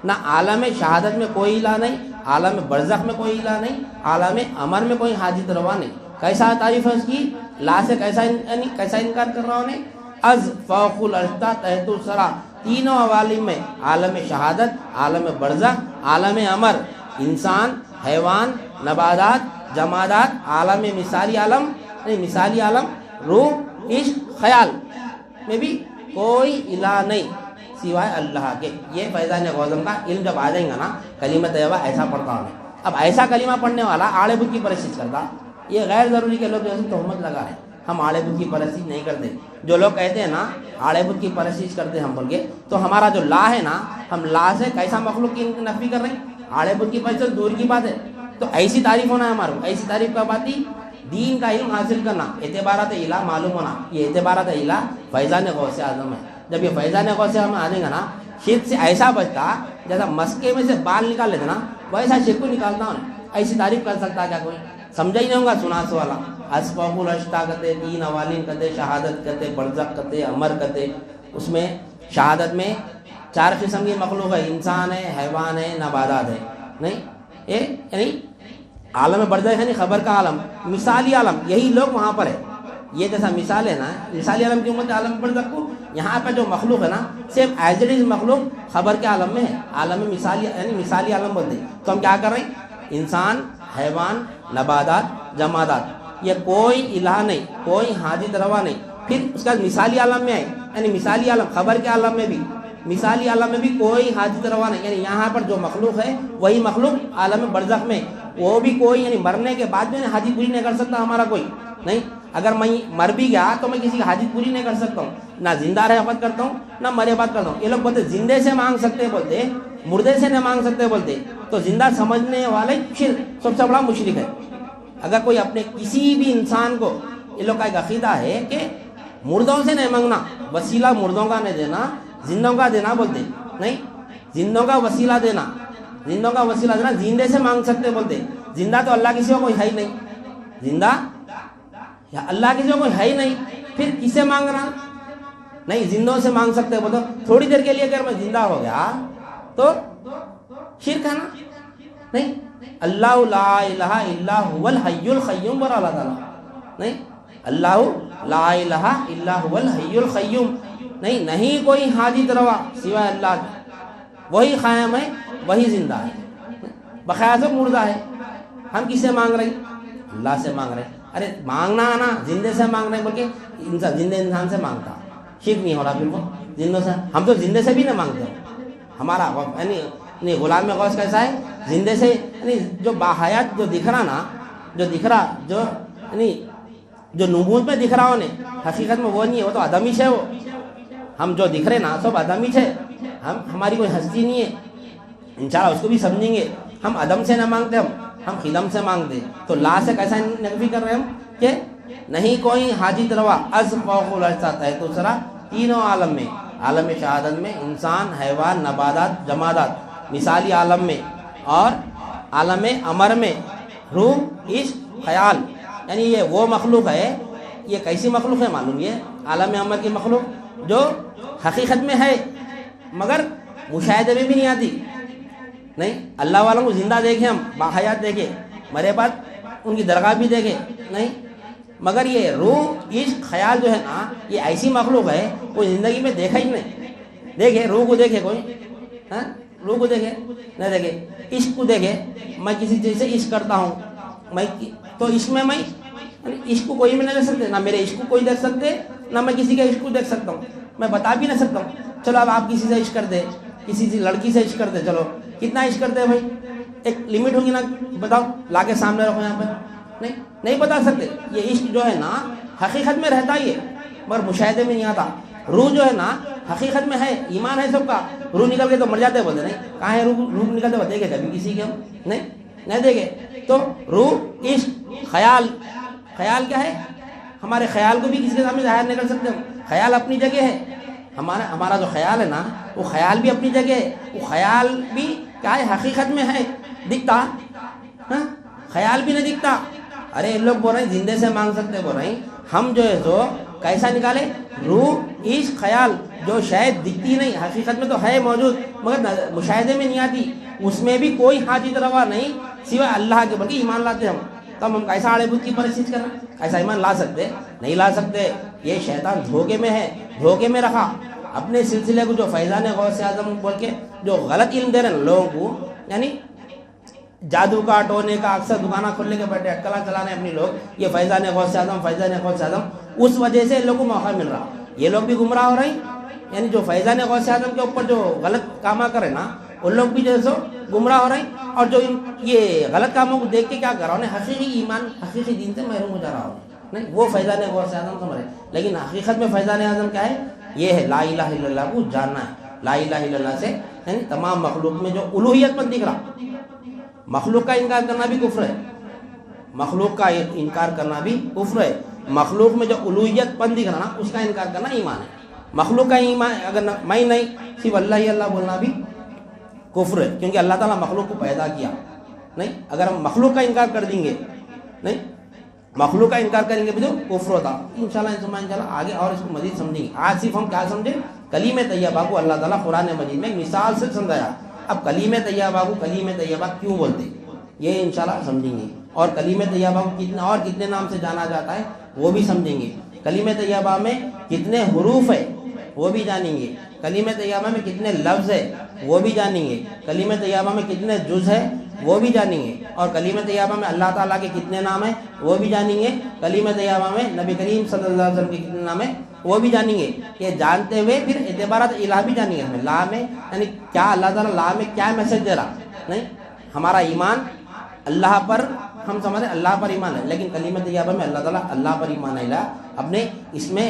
نہ عالم شہادت میں کوئی الہ نہیں، عالم برزخ میں کوئی الہ نہیں، عالم امر میں کوئی حاجت روا نہیں. کیسا تعریف ہے اس کی؟ لا سے کیسا انکار کر رہا انہیں؟ از فوق العرش تحت الثری تینوں عوالم میں، عالم شہادت، عالم برزخ، عالم امر، انسان، حیوان، نباتات، جمادات، عالم مثالی عالم، مثالی عالم، روح، عشق، خیال میں بھی کوئی الہ نہیں سوائے اللہ کے. یہ فیضان غوث کا علم جب آ جائیں گا نا کلمہ طیبہ ایسا پڑھتا ہوں. اب ایسا کلمہ پڑھنے والا آڑے بت کی پرستش کرتا، یہ غیر ضروری کہ لوگ جیسے تہمت لگا رہے ہیں ہم آڑے بت کی پرستش نہیں کرتے. جو لوگ کہتے ہیں نا آڑے بت کی پرستش کرتے ہم بول کے، تو ہمارا جو لا ہے نا، ہم لا سے کیسا مخلوق کی نفی کر رہے ہیں؟ آڑے بت کی پرستش دور کی بات ہے. تو ایسی تعریف ہونا ہے ہمارا. ایسی تعریف کا بات ہی دین کا علم حاصل کرنا، اعتبارات الہ معلوم ہونا. یہ اعتبارات الہ فیضان غوث اعظم ہے. جب یہ فیضان غوث اعظم آ جائے گا نا، شرک سے ایسا بچتا جیسا مسکے میں سے بال نکال لیتے نا ویسا شرک کو نکالتا ہوں. ایسی تعریف کر سکتا کیا کوئی؟ سمجھا ہی نہیں ہوگا سناس والا. از فوق العرش کہتے، تین عوالم کہتے، شہادت کہتے، برزخ کہتے، امر کہتے. اس میں شہادت میں 4 قسم کی مخلوق ہے، انسان ہے، حیوان ہے، نباتات ہے. نہیں، یعنی عالم برزخ یعنی خبر کا عالم، مثالی عالم، یہی لوگ وہاں پر ہے. یہ جیسا مثال ہے نا، مثالی عالم کی امت عالم برزخ کو، یہاں پہ جو مخلوق ہے نا صرف ایز اٹ از مخلوق خبر کے عالم میں ہے. عالم مثالی یعنی مثالی عالم بولتے ہیں. تو ہم کیا کر رہے ہیں؟ انسان، حیوان، نباتات، جمادات، یہ کوئی الہ نہیں، کوئی حاجت روا نہیں. پھر اس کا مثالی عالم میں ہے، یعنی مثالی عالم خبر کے عالم میں بھی، مثالی عالم میں بھی کوئی حاجت روا نہیں. یعنی یہاں پر جو مخلوق ہے وہی مخلوق عالم برزخ میں، وہ بھی کوئی یعنی مرنے کے بعد میں حاجت پوری نہیں کر سکتا ہمارا کوئی. نہیں، اگر میں مر بھی گیا تو میں کسی کی حاجت پوری نہیں کر سکتا ہوں، نہ زندہ رہ بات کرتا ہوں نہ مرے بات کرتا ہوں. یہ لوگ بولتے زندے سے مانگ سکتے بولتے، مردے سے نہیں مانگ سکتے بولتے. تو زندہ سمجھنے والے سب سے بڑا مشرک ہے. اگر کوئی اپنے کسی بھی انسان کو، یہ لوگ کا ایک عقیدہ ہے کہ مردوں سے نہیں مانگنا، وسیلہ مردوں کا نہیں دینا، زندوں کا دینا بولتے. نہیں، زندوں کا وسیلہ دینا، زندوں کا وسیلہ دینا، زندے سے مانگ سکتے بولتے. زندہ تو اللہ کسی کو کوئی ہے ہی نہیں، زندہ یا اللہ کسی کو کوئی ہے ہی نہیں، پھر کس سے مانگ رہا؟ نہیں، زندوں سے مانگ سکتے بولتے. تھوڑی دیر کے لیے اگر میں زندہ ہو گیا تو شرک ہے نا. نہیں، اللہ لا الہ الا هو الحی القیوم بولا اللہ تعالیٰ. نہیں، اللہ لا الہ الا هو الحی القیوم. نہیں کوئی حاجت روا سوائے اللہ کے. وہی قائم ہے، وہی زندہ ہے، بقیہ سب مردہ ہے. ہم کس سے مانگ رہے ہیں؟ اللہ سے مانگ رہے ہیں. ارے مانگنا ہے نا، زندے سے مانگ رہے ہیں بلکہ انسان زندے انسان سے مانگتا، شرک نہیں ہو رہا بالکل. زندوں سے ہم تو زندے سے بھی نہیں مانگتے. ہمارا یعنی غلام غوث کیسا ہے؟ زندے سے، یعنی جو باحیات جو دکھ رہا نا، جو دکھ رہا، جو یعنی جو نبوت میں دکھ رہا ہونے، حقیقت میں وہ نہیں ہے، وہ تو آدمی ہے. وہ ہم جو دکھ رہے نا سب آدمی ہے. ہماری کوئی ہستی نہیں ہے. انشاءاللہ اس کو بھی سمجھیں گے. ہم عدم سے نہ مانگتے، ہم خدم سے مانگتے. تو لا سے کیسا نفی کر رہے ہم کہ نہیں کوئی حاجت روا از فوق الارض ہے. تو سرا تینوں عالم میں، عالم شہادت میں، انسان، حیوان، نباتات، جمادات، مثالی عالم میں، اور عالم امر میں، روح، عشق، خیال، یعنی یہ وہ مخلوق ہے. یہ کیسی مخلوق ہے معلوم؟ یہ عالم امر کی مخلوق جو حقیقت میں ہے مگر مشاہدے میں بھی نہیں آتی. نہیں، اللہ والوں کو زندہ دیکھیں، ہم باحیات دیکھیں، مرے بعد ان کی درگاہ بھی دیکھیں، نہیں، مگر یہ روح، عشق، خیال جو ہے نا، یہ ایسی مخلوق ہے کوئی زندگی میں دیکھا ہی نہیں. دیکھے روح کو، دیکھے کوئی، ہاں روح کو دیکھے نہیں دیکھے. عشق کو دیکھے، میں کسی چیز سے عشق کرتا ہوں، میں تو عشق میں میں عشق کو کوئی بھی نہیں دیکھ سکتے، نہ میرے عشق کو کوئی دیکھ سکتے، نہ میں کسی کے عشق کو دیکھ سکتا ہوں. میں بتا بھی نہیں سکتا ہوں. چلو اب آپ کسی سے عشق کرتے، کسی سے لڑکی سے عشق کرتے، چلو کتنا عشق کرتے ہیں بھائی؟ ایک لمٹ ہوگی نا، بتاؤ، لا کے سامنے رکھو یہاں پہ. نہیں بتا سکتے. یہ عشق جو ہے نا حقیقت میں رہتا ہی ہے مگر مشاہدے میں نہیں آتا. روح جو ہے نا حقیقت میں ہے، ایمان ہے سب کا. روح نکل کے تو مر جاتے بولتے. نہیں، کہاں ہے روح نکلتے بولتے دیکھے کبھی کسی کے ہم؟ نہیں دیکھے. تو روح، عشق، خیال. خیال کیا ہے؟ ہمارے خیال کو بھی کسی کے سامنے ظاہر نہیں کر سکتے. خیال اپنی جگہ ہے. ہمارا جو خیال ہے نا، وہ خیال بھی اپنی جگہ ہے. وہ خیال بھی کیا ہے؟ حقیقت میں ہے، دکھتا. ہاں، خیال بھی نہیں دکھتا. ارے یہ لوگ بول رہے ہیں زندے سے مانگ سکتے، بول رہے ہیں ہم جو ہے سو کیسا نکالے؟ روح، عشق، خیال، جو شاید دکھتی نہیں، حقیقت میں تو ہے موجود مگر مشاہدے میں نہیں آتی. اس میں بھی کوئی حاجت روا نہیں سوائے اللہ کے، بلکہ ایمان لاتے ہم. تب ہم کیسا آڑے بدھ کی پرستش کریں؟ ایسا ایمان لا سکتے؟ نہیں لا سکتے. یہ شیطان دھوکے میں ہے، دھوکے میں رکھا. اپنے سلسلے کو جو فیضان غوث اعظم بول کے جو غلط علم دے رہے ہیں لوگوں کو، یعنی جادو کا، ٹونے کا، اکثر دکانہ کھولنے کے بیٹھے اٹکلا چلانے اپنی لوگ، یہ فیضان غوث اعظم، فیضان غوث اعظم. اس وجہ سے لوگوں کو موقع مل رہا. یہ لوگ بھی گمراہ ہو رہے ہیں. یعنی جو فیضان غوث اعظم کے اوپر جو غلط کام کرے نا، ان لوگ بھی جو ہے سو گمراہ ہو رہے ہیں. اور جو یہ غلط کاموں کو دیکھ کے کیا کر رہا ہوں، حقیقی ایمان، حقیقی دین سے محروم ہو جا رہا ہوں. نہیں، وہ فیضان غوث اعظم سمجھ رہے، لیکن حقیقت میں فیضان اعظم کیا ہے؟ یہ ہے لا الہ الا اللہ کو جاننا ہے. لا الہ الا اللہ سے یعنی تمام مخلوق میں جو الوہیت پن دکھ رہا، مخلوق کا انکار کرنا بھی کفر ہے. مخلوق کا انکار کرنا بھی کفر ہے. مخلوق میں جو الوہیت پن دکھ رہا نا، اس کا انکار کرنا ایمان ہے. مخلوق کا ایمان اگر میں نہیں، صرف اللہ ہی اللہ بولنا بھی کفر ہے، کیونکہ اللہ تعالیٰ مخلوق کو پیدا کیا. نہیں، اگر ہم مخلوق کا انکار کر دیں گے، نہیں مخلوق کا انکار کریں گے بھی تو کفر ہوتا. انشاءاللہ آگے اور اس کو مزید سمجھیں گے. آج صرف ہم کیا سمجھیں؟ کلیم طیبہ کو اللہ تعالیٰ قرآن مجید میں مثال سے سمجھایا. اب کلیم طیبہ کو کلیم طیبہ کیوں بولتے یہ انشاءاللہ سمجھیں گے. اور کلیم طیبہ کو کتنے نام سے جانا جاتا ہے وہ بھی سمجھیں گے. کلیم طیبہ میں کتنے حروف ہے وہ بھی جانیں گے. کلیم طیبہ میں کتنے لفظ ہے وہ بھی جانیں گے. کلیم طیبہ میں کتنے جز ہے وہ بھی جانیں گے. اور کلیم طیبہ میں اللہ تعالیٰ کے کتنے نام ہیں وہ بھی جانیں گے. کلیم طیبہ میں نبی کریم صلی اللہ علیہ وسلم کے کتنے نام ہیں وہ بھی جانیں گے. یہ جانتے ہوئے پھر اعتبارات الہ بھی جانیں گے. لا میں یعنی کیا اللہ تعالیٰ لا میں کیا میسج دے رہا. نہیں، ہمارا ایمان اللہ پر ہم سمجھتے ہیں اللہ پر ایمان ہے، لیکن کلمہ طیبہ میں اللہ تعالیٰ اللہ پر ایمان نہیں لایا، اپنے اس میں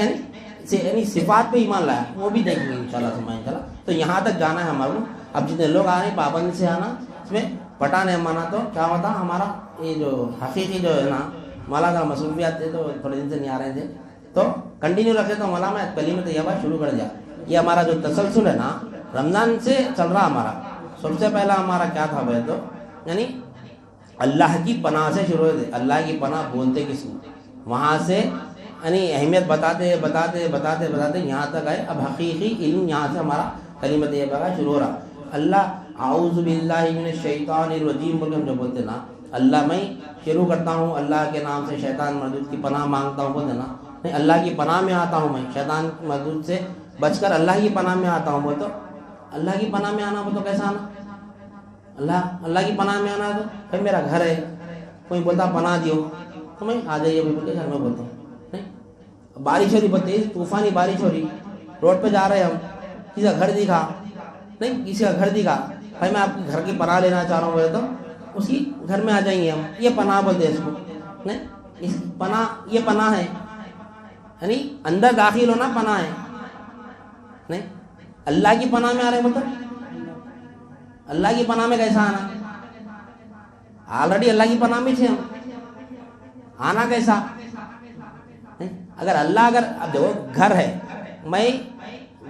یعنی صفات پہ ایمان لایا، وہ بھی دیکھیں گے انشاءاللہ۔ تو یہاں تک جانا ہے ہمارے کو۔ اب جتنے لوگ آ رہے ہیں پابندی سے آنا، اس میں پٹا نہیں مانا تو کیا ہوتا ہمارا یہ جو حقیقی جو ہے نا مولا کا مصروفیات تھے تو تھوڑے دن سے نہیں آ رہے تھے، تو کنٹینیو رکھے تو مولا میں کلمہ طیبہ شروع کر دیا۔ یہ ہمارا جو تسلسل ہے نا رمضان سے چل رہا ہمارا، سب سے پہلا ہمارا کیا تھا بھائی تو یعنی اللہ کی پناہ سے شروع ہوتے، اللہ کی پناہ بولتے کس کو، وہاں سے یعنی اہمیت بتاتے بتاتے بتاتے بتاتے یہاں تک آئے۔ اب حقیقی علم یہاں سے ہمارا کلمہ طیبہ کا شروع ہو رہا۔ اللہ اعوذ باللہ من الشیطان الرجیم بول کے ہم جو بولتے نا، اللہ میں شروع کرتا ہوں اللہ کے نام سے شیطان مردود کی پناہ مانگتا ہوں بولتے نا، نہیں اللہ کی پناہ میں آتا ہوں، میں شیطان مردود سے بچ کر اللہ کی پناہ میں آتا ہوں بول، تو اللہ کی پناہ میں آنا ہو تو کیسا آنا؟ اللہ کی پناہ میں آنا تو بھائی میرا گھر ہے، کوئی بولتا پناہ دیو تو میں آ جائیے بول کے گھر میں بولتا ہوں۔ نہیں بارش ہو رہی بہت تیز طوفانی بارش ہو رہی، روڈ پہ جا رہے ہم، کسی کا گھر دکھا، نہیں کسی کا گھر دکھا، بھائی میں آپ کے گھر کی پناہ لینا چاہ رہا ہوں بولے تو اس کی گھر میں آ جائیں گے ہم، یہ پناہ بولتے ہیں اس کو۔ نہیں اس پناہ یہ پناہ ہے، یعنی اندر داخل ہونا پناہ ہے۔ نہیں اللہ کی پناہ میں آ رہے مطلب اللہ کی پناہ میں کیسا آنا؟ آلریڈی اللہ کی پناہ میں تھے ہم، آنا کیسا؟ اگر اب دیکھو گھر ہے، میں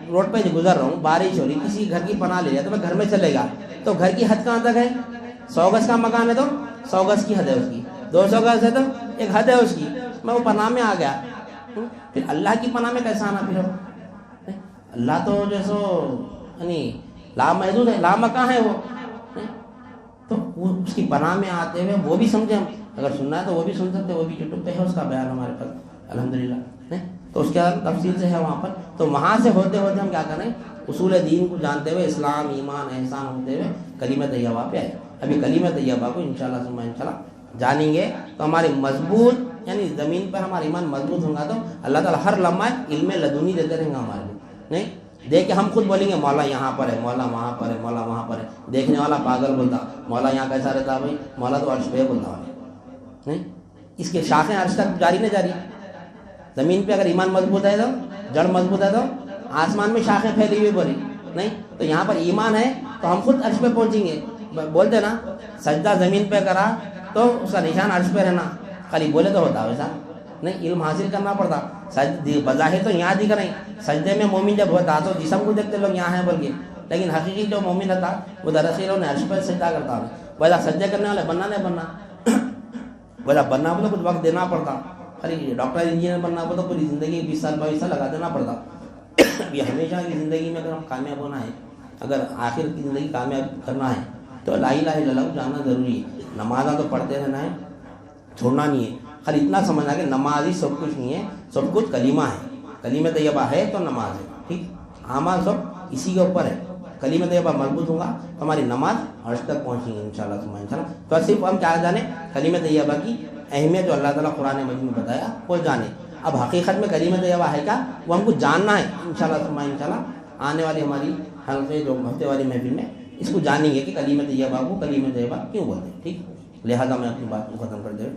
روڈ پہ گزر رہا ہوں، بارش ہو رہی، کسی گھر کی پناہ لے جائے تو میں گھر میں چلے گا، تو گھر کی حد کہاں تک ہے؟ 100 گز کا مکان ہے تو 100 گز کی حد ہے اس کی، 200 گز ہے تو ایک حد ہے اس کی، میں وہ پناہ میں آ گیا۔ پھر اللہ کی پناہ میں کیسا آنا؟ پھر اللہ تو جو سو یعنی لامحدود ہے، لامکاں ہے وہ، تو وہ اس کی پناہ میں آتے ہوئے وہ بھی سمجھے ہم، اگر سننا ہے تو وہ بھی سن سکتے، وہ بھی یوٹیوب پہ ہے اس کا بیان ہمارے پاس الحمدللہ۔ تو اس کے تفصیل سے ہے وہاں پر، تو وہاں سے ہوتے ہوتے ہم کیا کریں، اصول دین کو جانتے ہوئے، اسلام ایمان احسان ہوتے ہوئے کلمہ طیبہ پہ آئے۔ ابھی کلمہ طیبہ کو انشاءاللہ ثم انشاءاللہ جانیں گے تو ہماری مضبوط یعنی زمین پر ہمارا ایمان مضبوط ہوگا، تو اللہ تعالیٰ ہر لمحہ علم لدنی دیتے رہیں گا ہمارے کو۔ نہیں دیکھ کے ہم خود بولیں گے مولا یہاں پر ہے، مولا وہاں پر ہے، مولا وہاں پر ہے، دیکھنے والا پاگل بولتا مولا یہاں کیسا رہتا ہے بھائی، مولا تو عرش پہ بولتا ہے۔ نہیں اس کے شاخیں عرش تک جاری نہ جاری، زمین پہ اگر ایمان مضبوط ہے تو جڑ مضبوط ہے تو آسمان میں شاخیں پھیلی ہوئی بولی، نہیں تو یہاں پر ایمان ہے تو ہم خود عرش پہ پہنچیں گے۔ بولتے نا سجدہ زمین پہ کرا تو اس کا نشان عرش پہ رہنا، خالی بولے تو ہوتا ویسا نہیں، علم حاصل کرنا پڑتا۔ بظاہر تو یہاں دکھ رہے ہیں، سجدے میں مومن جب ہوتا تو جسم کو دیکھتے لوگ یہاں ہے بول کے، لیکن حقیقی جو مومن ہوتا وہ دراصل انہیں عرش پہ سجدہ کرتا ہے۔ ویسا سجدے کرنے والے بننا نہیں بننا، ویسا بننا بولے کچھ وقت دینا پڑتا، خالی ڈاکٹر انجینئر بننا پڑتا پوری زندگی 20 سال 22 سال لگا دینا پڑتا۔ یہ ہمیشہ کی زندگی میں اگر ہم کامیاب ہونا ہے، اگر آخر کی زندگی کامیاب کرنا ہے تو لا الہ الا اللہ جاننا ضروری ہے۔ نمازاں تو پڑھتے رہنا ہے، چھوڑنا نہیں ہے، خالی اتنا سمجھنا کہ نماز ہی سب کچھ نہیں ہے، سب کچھ کلمہ ہے، کلمہ طیبہ ہے تو نماز ہے، ٹھیک اعمال سب اسی کے اوپر ہے۔ کلمہ طیبہ مضبوط ہوگا تو ہماری نماز عرش تک پہنچیں گے انشاءاللہ ثم انشاءاللہ۔ تو صرف ہم کیا جانیں کلمہ طیبہ کی اہمیت جو اللہ تعالیٰ قرآن مجید میں بتایا وہ جانیں۔ اب حقیقت میں کلمہ طیبہ ہے کیا وہ ہم کو جاننا ہے انشاءاللہ ثم انشاءاللہ۔ آنے والی ہماری حلقے جو ہفتے والی محفل میں اس کو جانیں گے کہ کلمہ طیبہ کو کلمہ طیبہ کیوں بولتے ہیں، ٹھیک۔ لہٰذا میں اپنی بات کو ختم کر دے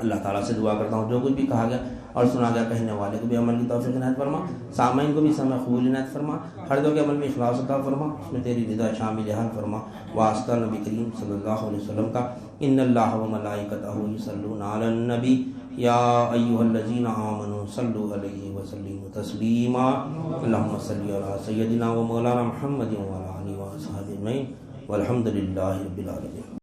اللہ تعالیٰ سے دعا کرتا ہوں جو کچھ بھی کہا گیا اور سنا گیا کہنے والے کو بھی عمل کی توفیق عنایت فرما، سامعین کو بھی سمع قبول عنایت فرما، ہر دو کے عمل میں اخلاص عطا فرما، اس میں تیری رضا شامل حال فرما۔ واسطہ نبی کریم صلی اللہ علیہ وسلم کا ان اللہ و ملائکتہ یصلون علی النبی یا ایھا الذین آمنوا صلوا علیہ وسلموا تسلیما اللہم صل علی سیدنا و مولانا محمد و علی آلہ و صحبہ اجمعین والحمد للہ رب العالمین۔